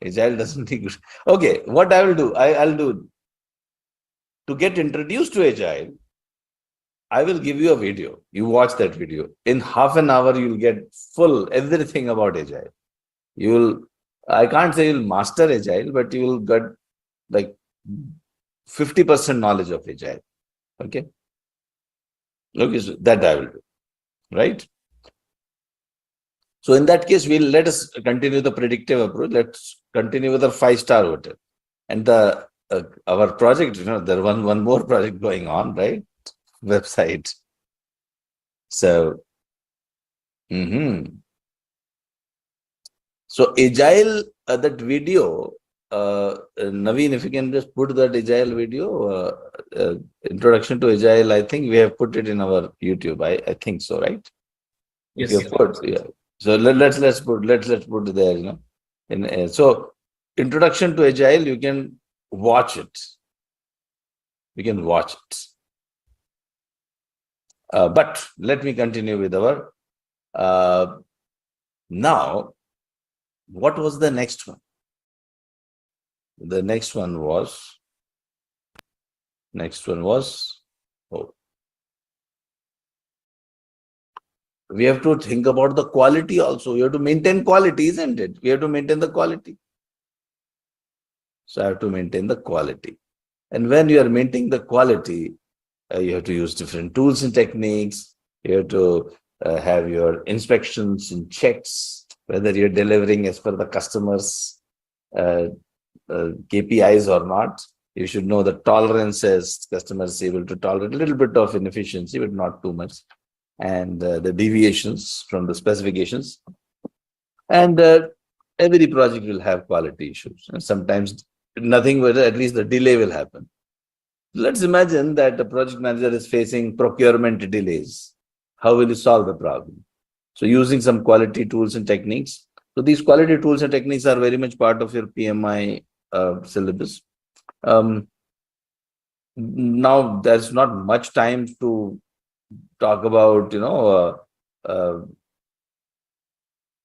Agile doesn't need good. Okay, what I will do, I'll do to get introduced to Agile. I will give you a video. You watch that video. In half an hour, you'll get full everything about Agile. You will, I can't say you'll master Agile, but you will get like 50% knowledge of Agile. Okay. Okay, so that I will do. Right. So in that case, let us continue the predictive approach. Let's continue with a 5-star hotel. And the our project, there one more project going on, right? Website. So, so Agile, that video, Naveen, if you can just put that Agile video, introduction to Agile, I think we have put it in our YouTube. I think so, right? Yes. If you put, yeah. So let's put it there, so introduction to Agile, you can watch it. You can watch it. But let me continue with our now. What was the next one? The next one was we have to think about the quality also. You have to maintain quality, isn't it? We have to maintain the quality. So I have to maintain the quality. And when you are maintaining the quality, you have to use different tools and techniques. You have to have your inspections and checks, whether you're delivering as per the customer's KPIs or not. You should know the tolerances. Customers is able to tolerate a little bit of inefficiency, but not too much. And the deviations from the specifications. And every project will have quality issues. And sometimes nothing, but at least the delay will happen. Let's imagine that the project manager is facing procurement delays. How will you solve the problem? So using some quality tools and techniques. So these quality tools and techniques are very much part of your PMI syllabus. Now, there's not much time to talk about,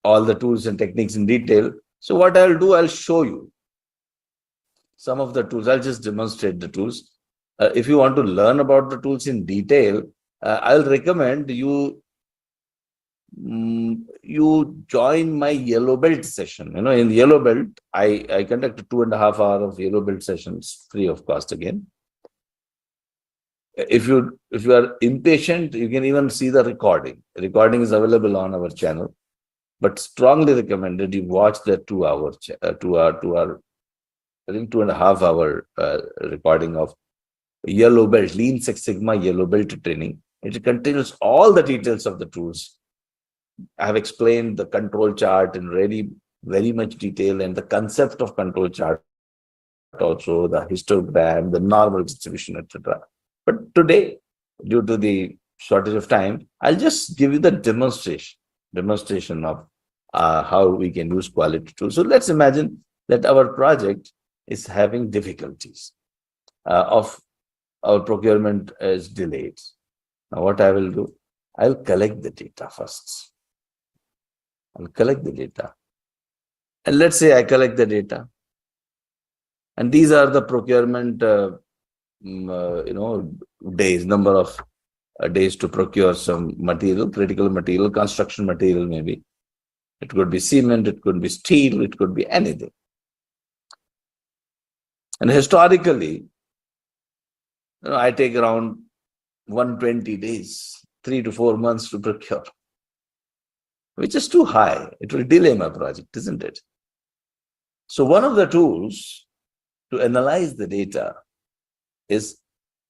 all the tools and techniques in detail. So what I'll do, I'll show you some of the tools. I'll just demonstrate the tools. If you want to learn about the tools in detail, I'll recommend you join my Yellow Belt session. In Yellow Belt, I conduct 2.5 hours of Yellow Belt sessions free of cost again. If you are impatient, you can even see the recording. Recording is available on our channel, but strongly recommended you watch the 2 hour, I think 2.5 hour recording of Yellow Belt, Lean Six Sigma Yellow Belt training. It contains all the details of the tools. I have explained the control chart in really very much detail, and the concept of control chart, also the histogram, the normal distribution, etc. But today, due to the shortage of time, I'll just give you the demonstration of how we can use quality tools. So let's imagine that our project is having difficulties of our procurement is delayed. Now what I will do, I'll collect the data first. I'll collect the data. And let's say I collect the data. And these are the procurement, days, number of days to procure some material, critical material, construction material maybe. It could be cement, it could be steel, it could be anything. And historically, I take around 120 days, 3 to 4 months to procure, which is too high. It will delay my project, isn't it? So one of the tools to analyze the data is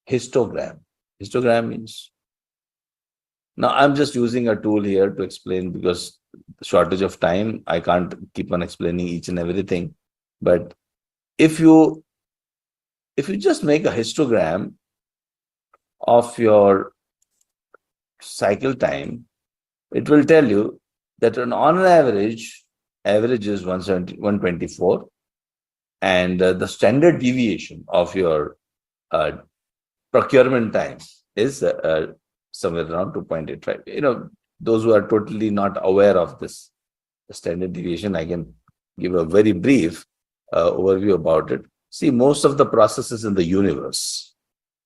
histogram. Histogram means, now I'm just using a tool here to explain because the shortage of time, I can't keep on explaining each and everything. But if you just make a histogram of your cycle time, it will tell you that on an average is 124, and the standard deviation of your procurement time is somewhere around 2.85. those who are totally not aware of this standard deviation, I can give a very brief overview about it. See, most of the processes in the universe,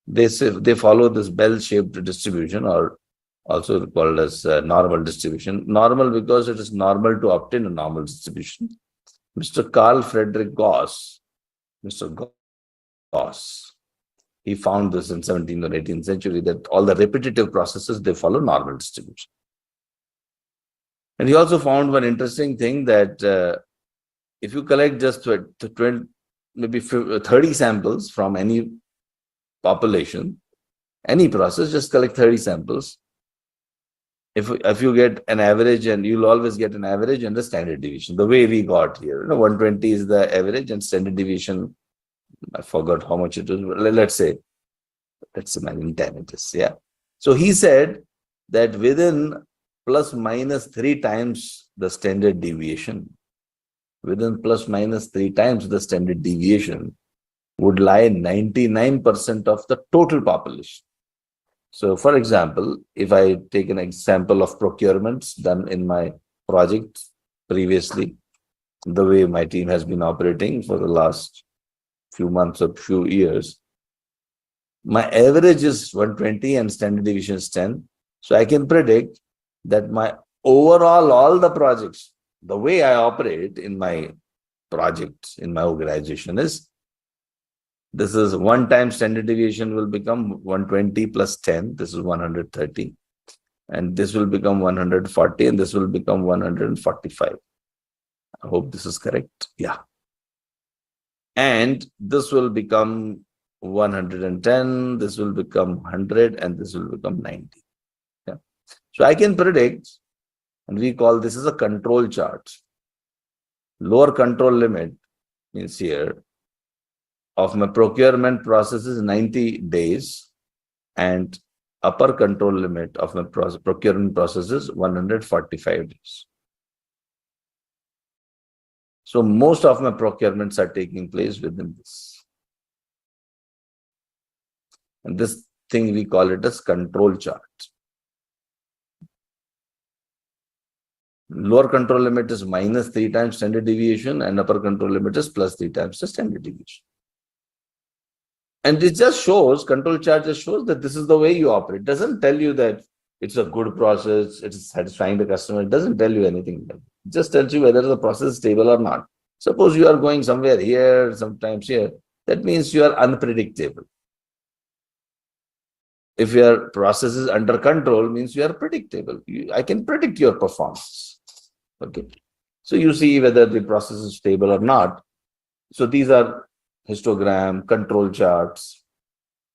they follow this bell-shaped distribution, or also called as normal distribution. Normal because it is normal to obtain a normal distribution. Mr. Carl Friedrich Gauss, Mr. Gauss, he found this in 17th or 18th century, that all the repetitive processes, they follow normal distribution. And he also found one interesting thing, that if you collect just 20, maybe 30 samples from any population, any process, just collect 30 samples. If you get an average, and you'll always get an average and the standard deviation, the way we got here, 120 is the average and standard deviation, I forgot how much it is. Let's imagine 10 it is. Yeah. So he said that within plus minus 3 times the standard deviation, within plus minus 3 times the standard deviation would lie 99% of the total population. So, for example, if I take an example of procurements done in my project previously, the way my team has been operating for the last few months or few years, my average is 120 and standard deviation is 10. So I can predict that my overall, all the projects, the way I operate in my projects, in my organization is, this is 1 time standard deviation will become 120 plus 10. This is 130. And this will become 140 and this will become 145. I hope this is correct. Yeah. And this will become 110, this will become 100, and this will become 90. Yeah. So I can predict, and we call this as a control chart. Lower control limit means here of my procurement process is 90 days, and upper control limit of my procurement process is 145 days. So most of my procurements are taking place within this. And this thing we call it as control chart. Lower control limit is minus 3 times standard deviation, and upper control limit is plus 3 times the standard deviation. And it just shows, control chart just shows that this is the way you operate. It doesn't tell you that it's a good process, it's satisfying the customer. It doesn't tell you anything. It just tells you whether the process is stable or not. Suppose you are going somewhere here, sometimes here, that means you are unpredictable. If your process is under control, means you are predictable. I can predict your performance. Okay. So you see whether the process is stable or not. So these are histogram, control charts.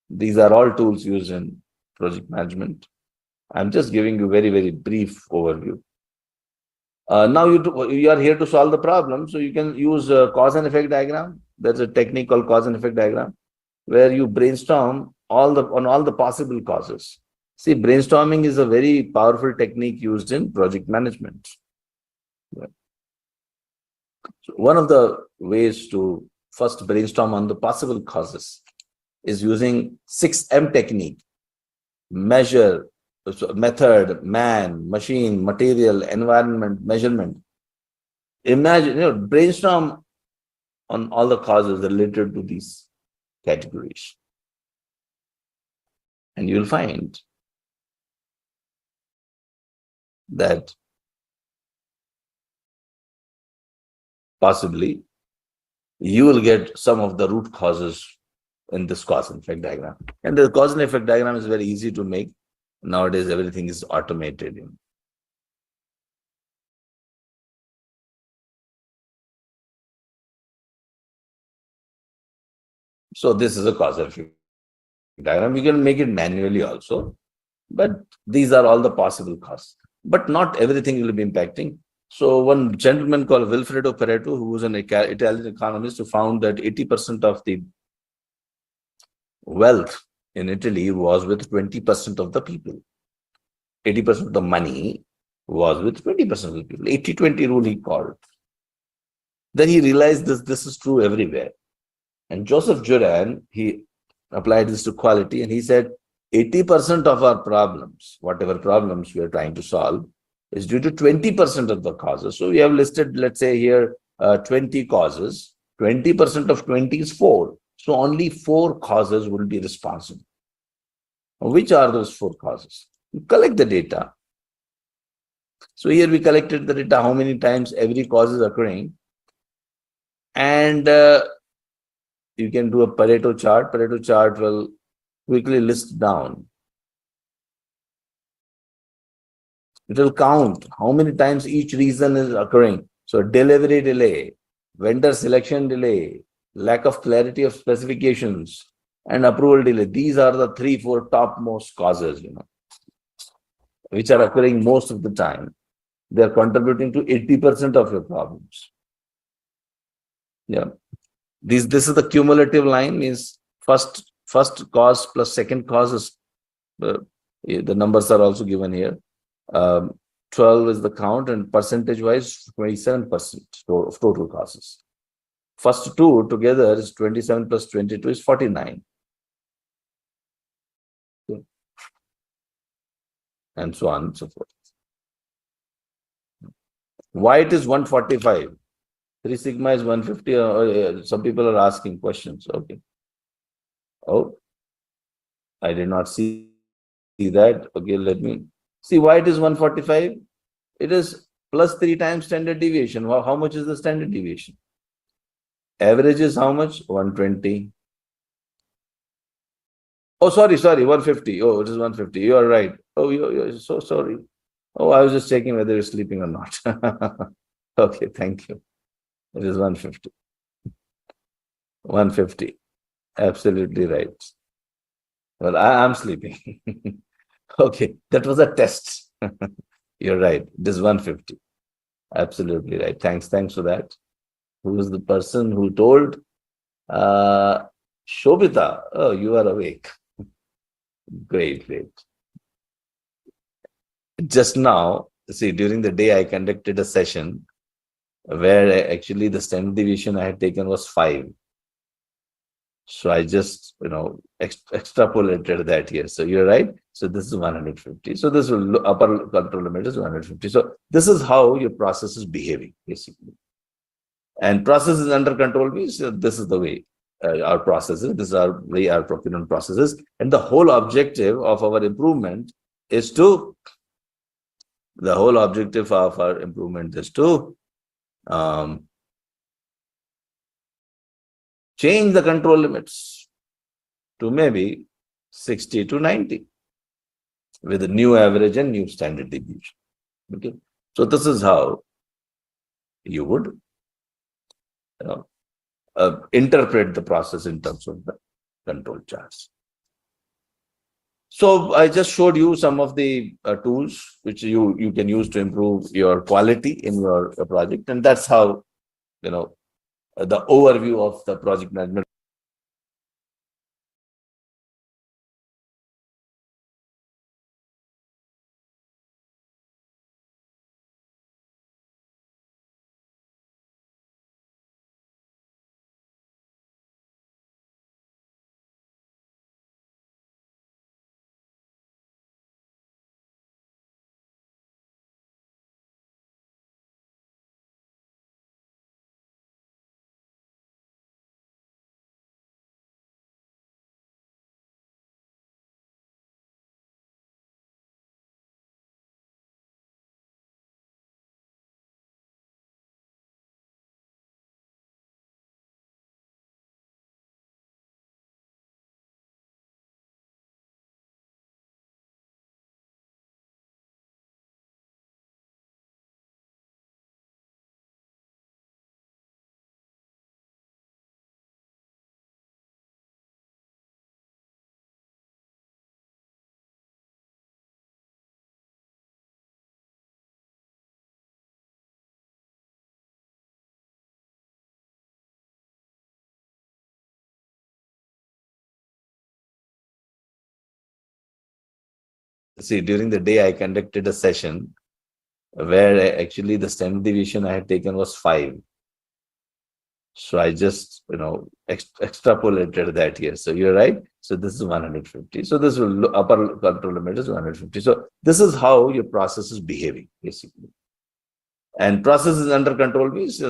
These are all tools used in project management. I'm just giving you very, very brief overview. Now you are here to solve the problem. So you can use a cause and effect diagram. There's a technique called cause and effect diagram, where you brainstorm on all the possible causes. See, brainstorming is a very powerful technique used in project management. So one of the ways to first brainstorm on the possible causes is using 6M technique: measure, method, man, machine, material, environment, measurement. Imagine, brainstorm on all the causes related to these categories. And you'll find that possibly you will get some of the root causes in this cause and effect diagram. And the cause and effect diagram is very easy to make. Nowadays, everything is automated. So this is a cause and effect diagram. You can make it manually also, but these are all the possible causes. But not everything will be impacting. So one gentleman called Vilfredo Pareto, who was an Italian economist, who found that 80% of the wealth in Italy was with 20% of the people. 80% of the money was with 20% of the people. 80-20 rule he called. Then he realized this is true everywhere. And Joseph Juran, he applied this to quality, and he said 80% of our problems, whatever problems we are trying to solve, is due to 20% of the causes. So we have listed, let's say here, 20 causes. 20% of 20 is 4. So only 4 causes will be responsible. Which are those 4 causes? You collect the data. So here we collected the data, how many times every cause is occurring. And you can do a Pareto chart. Pareto chart will quickly list down. It will count how many times each reason is occurring. So delivery delay, vendor selection delay, lack of clarity of specifications, and approval delay. These are the 3-4 topmost causes, which are occurring most of the time. They are contributing to 80% of your problems. Yeah. This is the cumulative line, means first cause plus second cause is, the numbers are also given here. 12 is the count, and percentage wise 27% of total causes. First 2 together is 27 plus 22 is 49. Okay. And so on and so forth. Why it is 145? 3 sigma is 150. Some people are asking questions. Okay. Oh, I did not see that. Okay, let me see why it is 145. It is plus 3 times standard deviation. How much is the standard deviation? Average is how much? 120. Oh, sorry, 150. Oh, it is 150. You are right. Oh, you're so sorry. Oh, I was just checking whether you're sleeping or not. Okay, thank you. It is 150. 150. Absolutely right. Well, I'm sleeping. Okay, that was a test. You're right. It is 150. Absolutely right. Thanks for that. Who was the person who told? Shobita. Oh, you are awake. Great. Just now, see, during the day, I conducted a session where actually the standard deviation I had taken was 5. So I just, extrapolated that here. So you're right. So this is 150. So this will upper control limit is 150. So this is how your process is behaving, basically. And process is under control means this is the way our processes, this is our way our procurement processes. And the whole objective of our improvement is to, change the control limits to maybe 60 to 90 with a new average and new standard deviation. Okay. So this is how you would interpret the process in terms of the control charts. So I just showed you some of the tools which you can use to improve your quality in your project, and that's how the overview of the project management. See, during the day, I conducted a session where actually the standard deviation I had taken was 5. So I just, extrapolated that here. So you're right. So this is 150. So this will upper control limit is 150. So this is how your process is behaving, basically. And process is under control means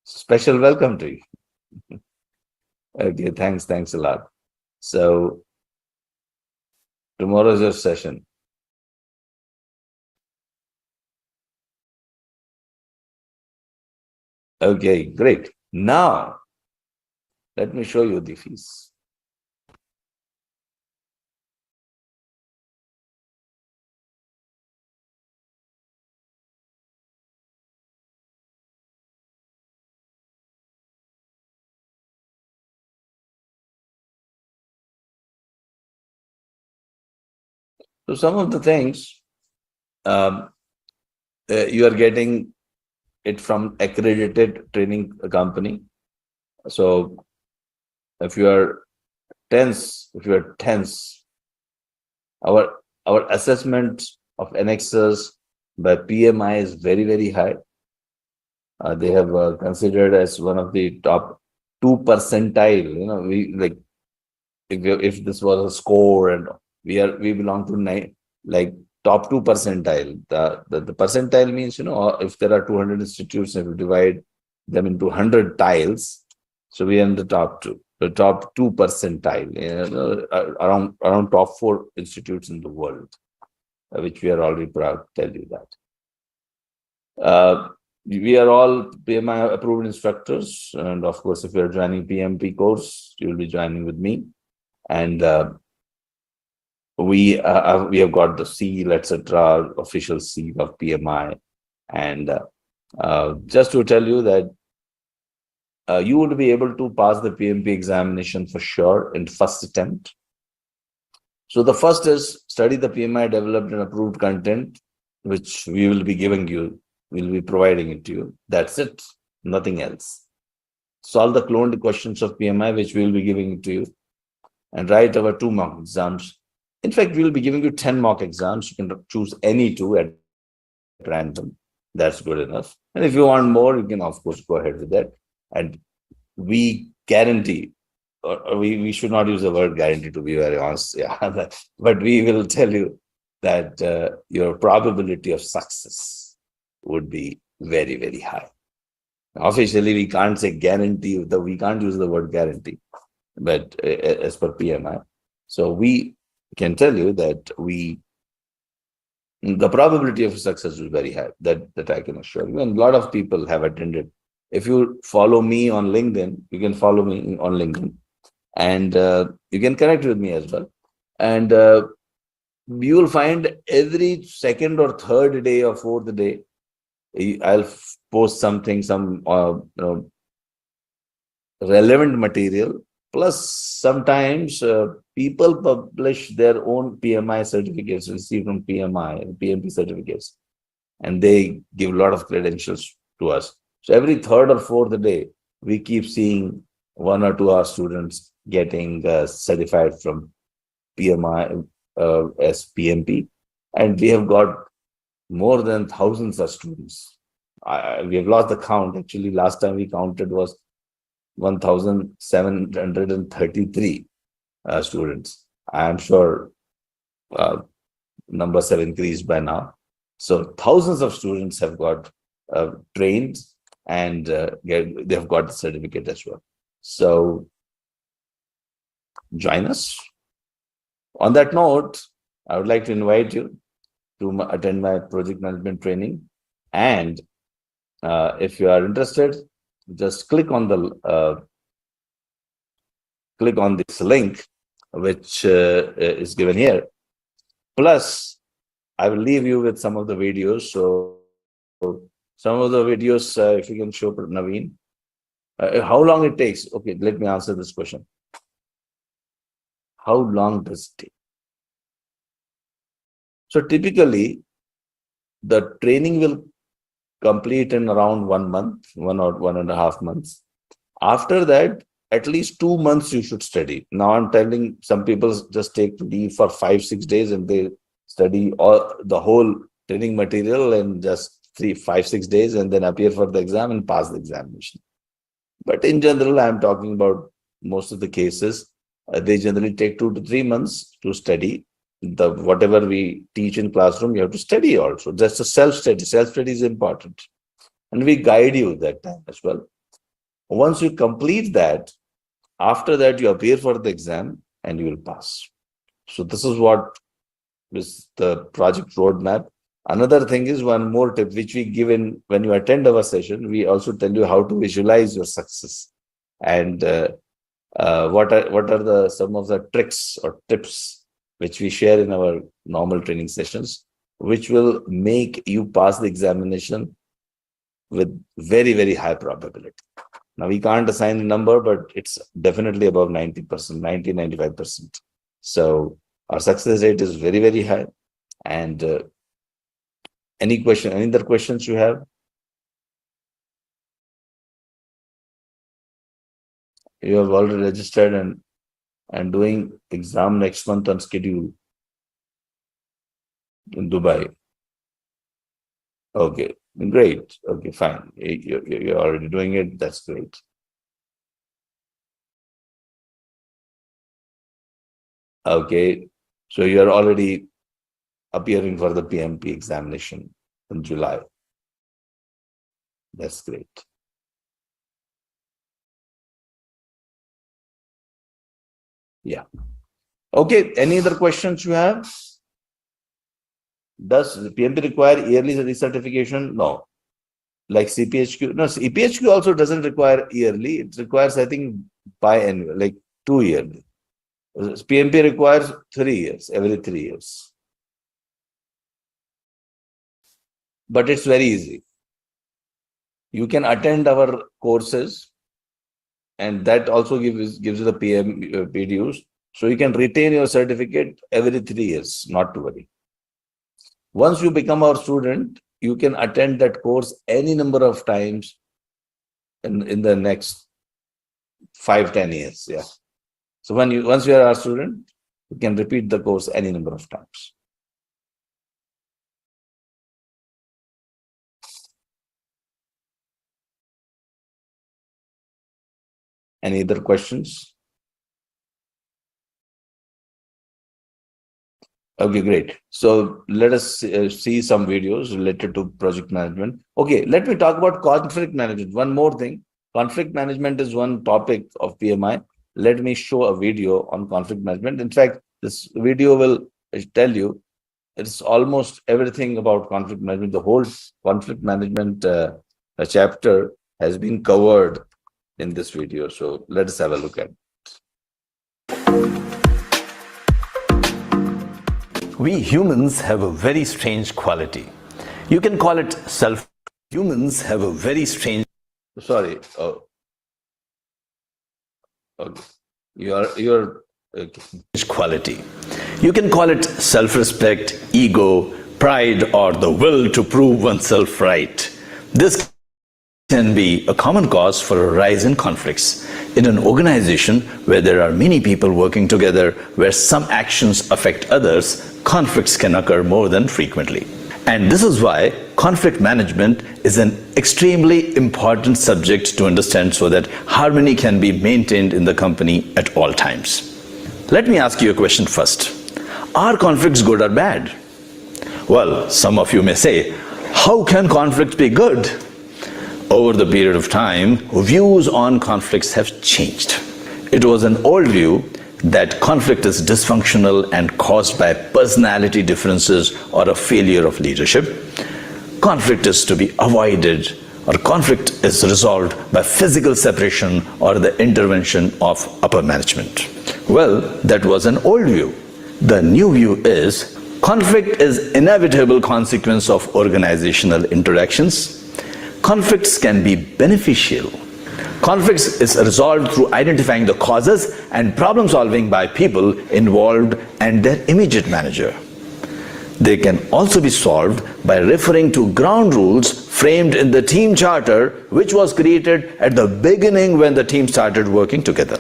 special welcome to you. Okay, thanks a lot. So tomorrow is your session. Okay, great. Now let me show you the fees. So some of the things um, you are getting it from accredited training company. So if you are tense, our assessment of Anexas by PMI is very, very high. They have considered as one of the top 2 percentile. We like if this was a score and we belong to like top 2 percentile. The percentile means if there are 200 institutes, if you divide them into 100 tiles, so we are in the top 2 percentile, around top 4 institutes in the world, which we are already proud to tell you that. We are all PMI approved instructors, and of course, if you are joining PMP course, you will be joining with me, and we have got the seal, etc., official seal of PMI, and just to tell you that you would be able to pass the PMP examination for sure in first attempt. So the first is study the PMI developed and approved content, which we will be giving you. We'll be providing it to you. That's it. Nothing else. Solve the cloned questions of PMI, which we will be giving it to you. And write our 2 mock exams. In fact, we will be giving you 10 mock exams. You can choose any 2 at random. That's good enough. And if you want more, you can, of course, go ahead with that. And we guarantee, or we should not use the word guarantee, to be very honest. Yeah, but we will tell you that your probability of success would be very, very high. Officially, we can't say guarantee. We can't use the word guarantee, but as per PMI, so we can tell you that the probability of success is very high. That I can assure you. And a lot of people have attended. If you follow me on LinkedIn, you can follow me on LinkedIn, and you can connect with me as well. And you will find every second or third day or fourth day, I'll post something, some relevant material. Plus, sometimes people publish their own PMI certificates received from PMI and PMP certificates, and they give a lot of credentials to us. So every third or fourth day, we keep seeing 1 or 2 hour students getting certified from PMI as PMP, and we have got more than thousands of students. We have lost the count. Actually, last time we counted was 1,733 students. I am sure numbers have increased by now. So thousands of students have got trained, and they have got the certificate as well. So join us. On that note, I would like to invite you to attend my project management training. And if you are interested, just click on this link, which is given here. Plus, I will leave you with some of the videos. So some of the videos, if you can show Naveen, how long it takes. Okay, let me answer this question. How long does it take? So typically, the training will complete in around 1 month, 1.5 months. After that, at least 2 months you should study. Now I'm telling some people just take leave for 5-6 days and they study all the whole training material in just 3-5-6 days and then appear for the exam and pass the examination. But in general, I'm talking about most of the cases. They generally take 2 to 3 months to study. Whatever we teach in classroom, you have to study also. Just a self-study. Self-study is important. And we guide you that time as well. Once you complete that, after that, you appear for the exam and you will pass. So this is what is the project roadmap. Another thing is one more tip, which we give in when you attend our session, we also tell you how to visualize your success. And what are some of the tricks or tips which we share in our normal training sessions, which will make you pass the examination with very, very high probability. Now, we can't assign a number, but it's definitely above 90%, 90-95%. So our success rate is very, very high. And any other questions you have? You have already registered and doing exam next month on schedule in Dubai. Okay, great. Okay, fine. You're already doing it. That's great. Okay, so you're already appearing for the PMP examination in July. That's great. Yeah. Okay, any other questions you have? Does the PMP require yearly recertification? No. Like CPHQ? No, CPHQ also doesn't require yearly. It requires, I think, biannual, like 2 yearly. PMP requires 3 years, every 3 years. But it's very easy. You can attend our courses, and that also gives you the PDUs. So you can retain your certificate every 3 years, not to worry. Once you become our student, you can attend that course any number of times in the next 5-10 years. Yeah. So once you are our student, you can repeat the course any number of times. Any other questions? Okay, great. So let us see some videos related to project management. Okay, let me talk about conflict management. One more thing. Conflict management is one topic of PMI. Let me show a video on conflict management. In fact, this video will tell you it's almost everything about conflict management. The whole conflict management chapter has been covered in this video. So let us have a look at it. We humans have a very strange quality. You can call it self. Humans have a very strange. Sorry. Oh. Okay. You're okay. Quality. You can call it self-respect, ego, pride, or the will to prove oneself right. This can be a common cause for a rise in conflicts. In an organization where there are many people working together, where some actions affect others, conflicts can occur more than frequently. And this is why conflict management is an extremely important subject to understand so that harmony can be maintained in the company at all times. Let me ask you a question first. Are conflicts good or bad? Well, some of you may say, how can conflict be good? Over the period of time, views on conflicts have changed. It was an old view that conflict is dysfunctional and caused by personality differences or a failure of leadership. Conflict is to be avoided, or conflict is resolved by physical separation or the intervention of upper management. Well, that was an old view. The new view is conflict is inevitable consequence of organizational interactions. Conflicts can be beneficial. Conflicts is resolved through identifying the causes and problem solving by people involved and their immediate manager. They can also be solved by referring to ground rules framed in the team charter, which was created at the beginning when the team started working together.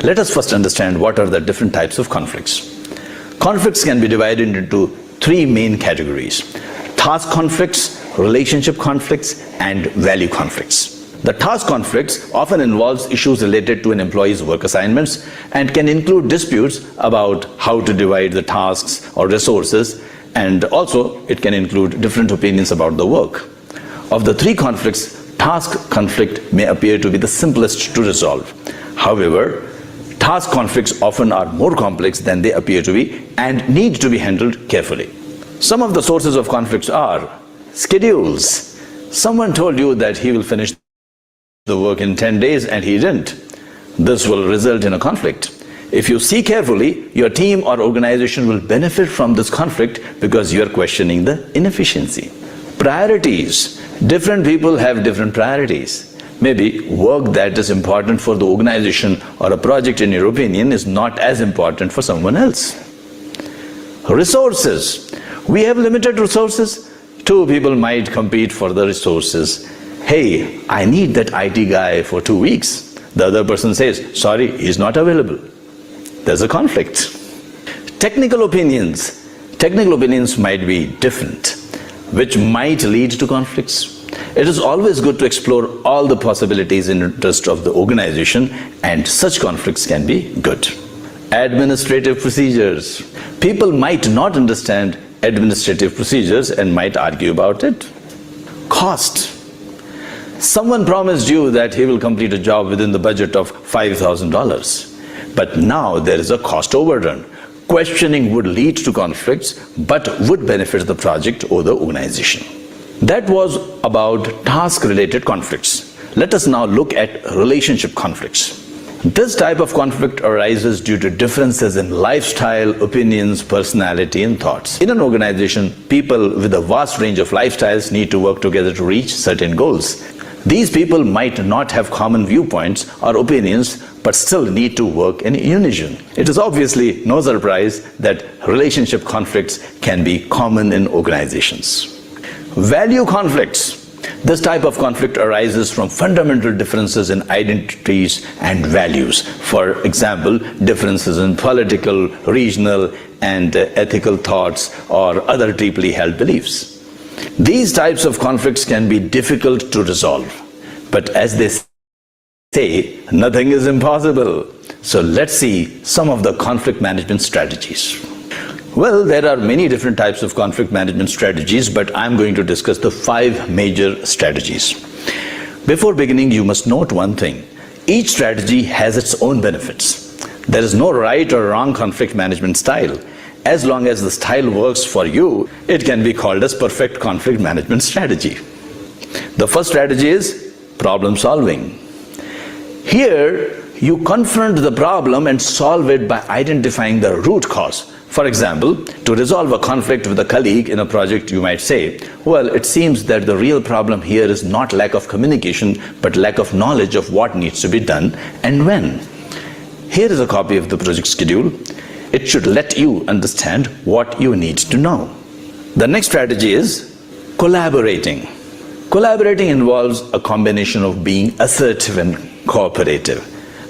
Let us first understand what are the different types of conflicts. Conflicts can be divided into three main categories: task conflicts, relationship conflicts, and value conflicts. The task conflicts often involves issues related to an employee's work assignments and can include disputes about how to divide the tasks or resources, and also it can include different opinions about the work. Of the three conflicts, task conflict may appear to be the simplest to resolve. However, task conflicts often are more complex than they appear to be and need to be handled carefully. Some of the sources of conflicts are schedules. Someone told you that he will finish the work in 10 days and he didn't. This will result in a conflict. If you see carefully, your team or organization will benefit from this conflict because you are questioning the inefficiency. Priorities. Different people have different priorities. Maybe work that is important for the organization or a project in your opinion is not as important for someone else. Resources. We have limited resources. Two people might compete for the resources. Hey, I need that IT guy for 2 weeks. The other person says, sorry, he's not available. There's a conflict. Technical opinions. Technical opinions might be different, which might lead to conflicts. It is always good to explore all the possibilities in interest of the organization, and such conflicts can be good. Administrative procedures. People might not understand administrative procedures and might argue about it. Cost. Someone promised you that he will complete a job within the budget of $5,000, but now there is a cost overrun. Questioning would lead to conflicts, but would benefit the project or the organization. That was about task-related conflicts. Let us now look at relationship conflicts. This type of conflict arises due to differences in lifestyle, opinions, personality, and thoughts. In an organization, people with a vast range of lifestyles need to work together to reach certain goals. These people might not have common viewpoints or opinions, but still need to work in unison. It is obviously no surprise that relationship conflicts can be common in organizations. Value conflicts. This type of conflict arises from fundamental differences in identities and values. For example, differences in political, regional, and ethical thoughts or other deeply held beliefs. These types of conflicts can be difficult to resolve, but as they say, nothing is impossible. So let's see some of the conflict management strategies. Well, there are many different types of conflict management strategies, but I'm going to discuss the 5 major strategies. Before beginning, you must note one thing. Each strategy has its own benefits. There is no right or wrong conflict management style. As long as the style works for you, it can be called as perfect conflict management strategy. The first strategy is problem solving. Here, you confront the problem and solve it by identifying the root cause. For example, to resolve a conflict with a colleague in a project, you might say, well, it seems that the real problem here is not lack of communication, but lack of knowledge of what needs to be done and when. Here is a copy of the project schedule. It should let you understand what you need to know. The next strategy is collaborating. Collaborating involves a combination of being assertive and cooperative.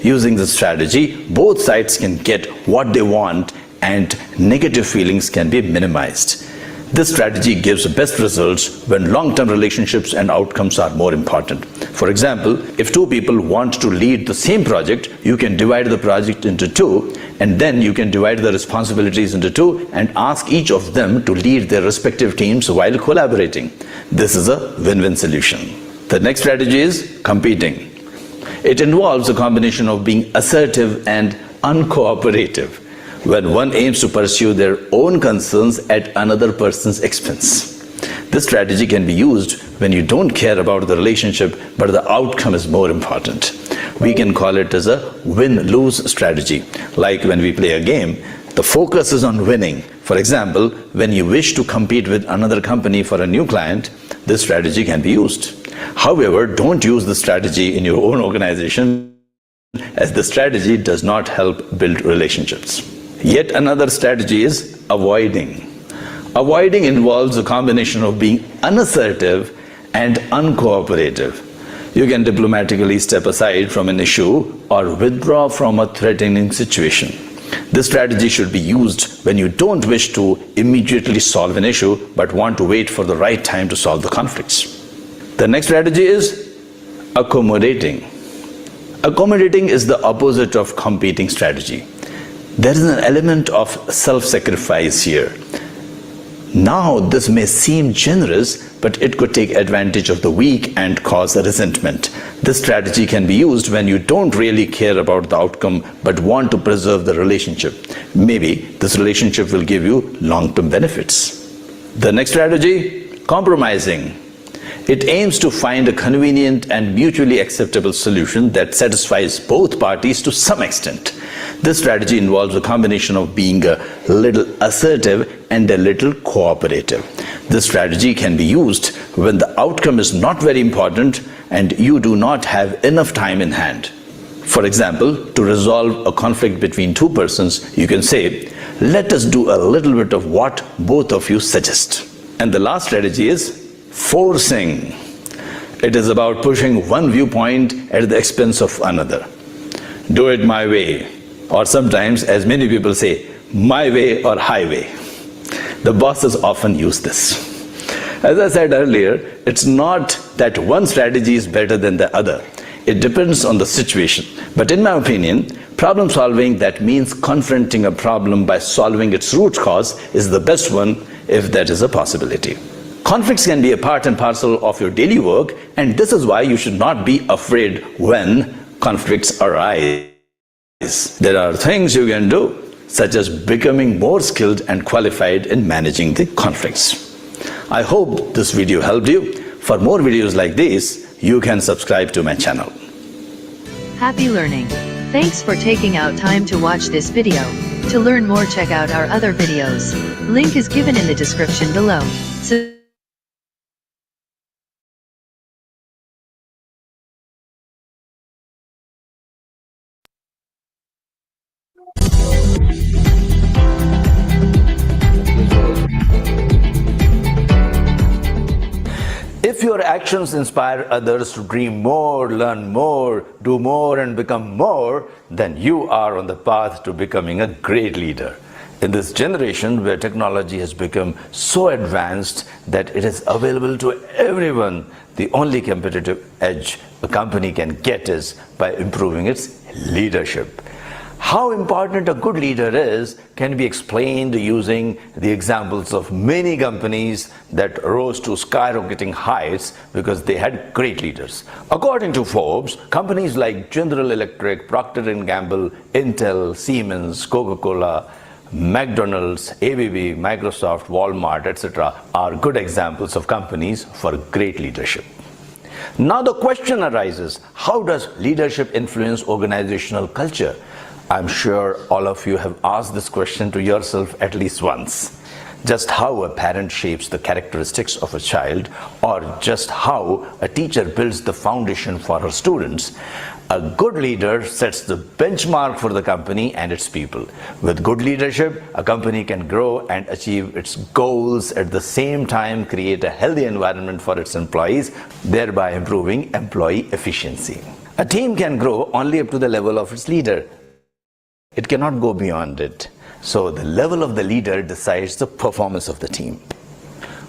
Using this strategy, both sides can get what they want and negative feelings can be minimized. This strategy gives best results when long-term relationships and outcomes are more important. For example, if 2 people want to lead the same project, you can divide the project into 2, and then you can divide the responsibilities into 2 and ask each of them to lead their respective teams while collaborating. This is a win-win solution. The next strategy is competing. It involves a combination of being assertive and uncooperative, when one aims to pursue their own concerns at another person's expense. This strategy can be used when you don't care about the relationship, but the outcome is more important. We can call it as a win-lose strategy. Like when we play a game, the focus is on winning. For example, when you wish to compete with another company for a new client, this strategy can be used. However, don't use this strategy in your own organization, as the strategy does not help build relationships. Yet another strategy is avoiding. Avoiding involves a combination of being unassertive and uncooperative. You can diplomatically step aside from an issue or withdraw from a threatening situation. This strategy should be used when you don't wish to immediately solve an issue but want to wait for the right time to solve the conflicts. The next strategy is accommodating. Accommodating is the opposite of competing strategy. There is an element of self-sacrifice here. Now, this may seem generous, but it could take advantage of the weak and cause a resentment. This strategy can be used when you don't really care about the outcome but want to preserve the relationship. Maybe this relationship will give you long-term benefits. The next strategy, compromising. It aims to find a convenient and mutually acceptable solution that satisfies both parties to some extent. This strategy involves a combination of being a little assertive and a little cooperative. This strategy can be used when the outcome is not very important and you do not have enough time in hand. For example, to resolve a conflict between 2 persons, you can say, let us do a little bit of what both of you suggest. And the last strategy is forcing. It is about pushing one viewpoint at the expense of another. Do it my way, or sometimes, as many people say, my way or highway. The bosses often use this. As I said earlier, it's not that one strategy is better than the other. It depends on the situation. But in my opinion, problem solving that means confronting a problem by solving its root cause is the best one, if that is a possibility. Conflicts can be a part and parcel of your daily work, and this is why you should not be afraid when conflicts arise. There are things you can do, such as becoming more skilled and qualified in managing the conflicts. I hope this video helped you. For more videos like this, you can subscribe to my channel. Happy learning! Thanks for taking out time to watch this video. To learn more, check out our other videos. Link is given in the description below. If your actions inspire others to dream more, learn more, do more and become more, then you are on the path to becoming a great leader. In this generation where technology has become so advanced that it is available to everyone, the only competitive edge a company can get is by improving its leadership. How important a good leader is can be explained using the examples of many companies that rose to skyrocketing heights because they had great leaders. According to Forbes, companies like General Electric, Procter & Gamble, Intel, Siemens, Coca-Cola, McDonald's, ABB, Microsoft, Walmart, etc. are good examples of companies for great leadership. Now the question arises, how does leadership influence organizational culture? I'm sure all of you have asked this question to yourself at least once. Just how a parent shapes the characteristics of a child, or just how a teacher builds the foundation for her students. A good leader sets the benchmark for the company and its people. With good leadership, a company can grow and achieve its goals, at the same time create a healthy environment for its employees, thereby improving employee efficiency. A team can grow only up to the level of its leader. It cannot go beyond it. So the level of the leader decides the performance of the team.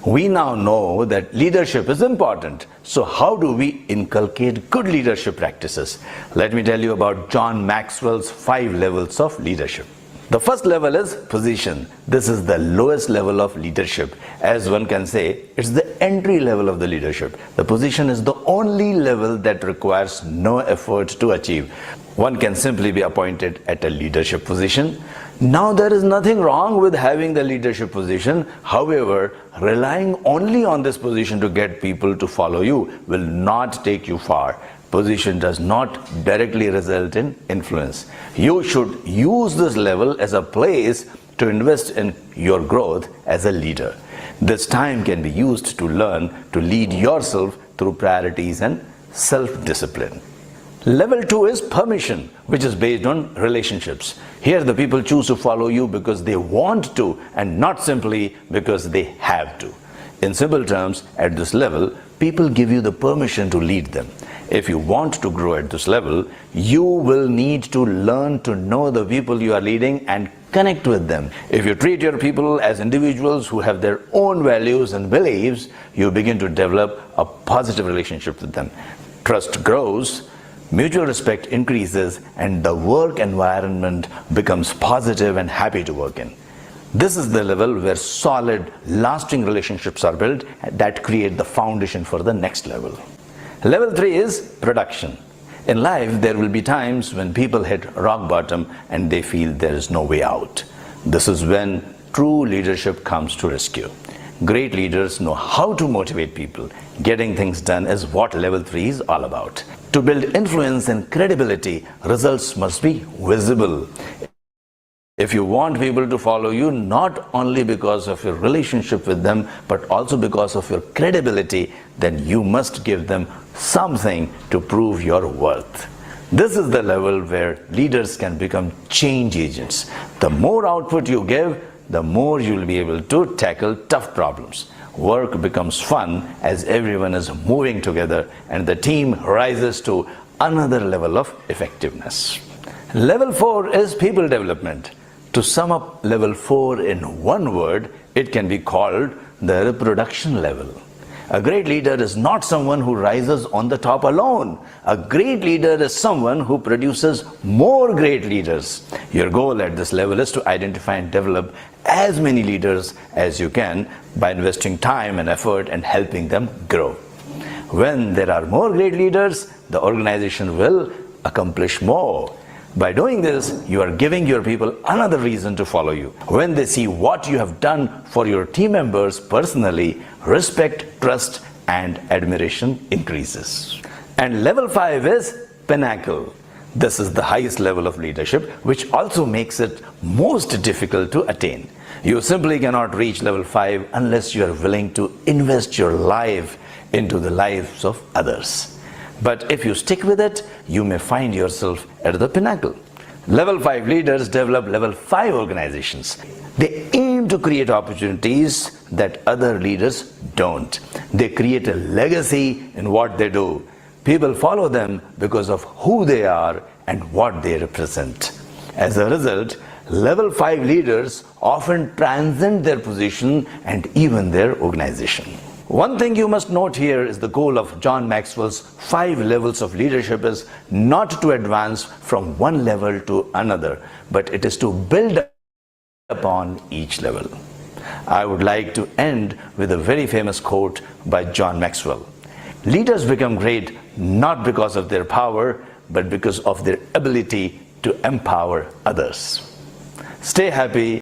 We now know that leadership is important. So how do we inculcate good leadership practices? Let me tell you about John Maxwell's 5 levels of leadership. The first level is position. This is the lowest level of leadership. As one can say, it's the entry level of the leadership. The position is the only level that requires no effort to achieve. One can simply be appointed at a leadership position. Now there is nothing wrong with having the leadership position. However, relying only on this position to get people to follow you will not take you far. Position does not directly result in influence. You should use this level as a place to invest in your growth as a leader. This time can be used to learn to lead yourself through priorities and self-discipline. Level 2 is permission, which is based on relationships. Here the people choose to follow you because they want to and not simply because they have to. In simple terms, at this level, people give you the permission to lead them. If you want to grow at this level, you will need to learn to know the people you are leading and connect with them. If you treat your people as individuals who have their own values and beliefs, you begin to develop a positive relationship with them. Trust grows, mutual respect increases, and the work environment becomes positive and happy to work in. This is the level where solid, lasting relationships are built that create the foundation for the next level. Level 3 is production. In life, there will be times when people hit rock bottom and they feel there is no way out. This is when true leadership comes to rescue. Great leaders know how to motivate people. Getting things done is what level 3 is all about. To build influence and credibility, results must be visible. If you want people to follow you, not only because of your relationship with them, but also because of your credibility, then you must give them something to prove your worth. This is the level where leaders can become change agents. The more output you give, the more you will be able to tackle tough problems. Work becomes fun as everyone is moving together and the team rises to another level of effectiveness. Level 4 is people development. To sum up level 4 in one word, it can be called the reproduction level. A great leader is not someone who rises on the top alone. A great leader is someone who produces more great leaders. Your goal at this level is to identify and develop as many leaders as you can by investing time and effort and helping them grow. When there are more great leaders, the organization will accomplish more. By doing this, you are giving your people another reason to follow you. When they see what you have done for your team members personally, respect, trust, and admiration increases. And level 5 is pinnacle. This is the highest level of leadership, which also makes it most difficult to attain. You simply cannot reach level 5 unless you are willing to invest your life into the lives of others. But if you stick with it, you may find yourself at the pinnacle. Level 5 leaders develop level 5 organizations. They aim to create opportunities that other leaders don't. They create a legacy in what they do. People follow them because of who they are and what they represent. As a result, level 5 leaders often transcend their position and even their organization. One thing you must note here is the goal of John Maxwell's 5 levels of leadership is not to advance from one level to another, but it is to build upon each level. I would like to end with a very famous quote by John Maxwell. Leaders become great not because of their power, but because of their ability to empower others. Stay happy.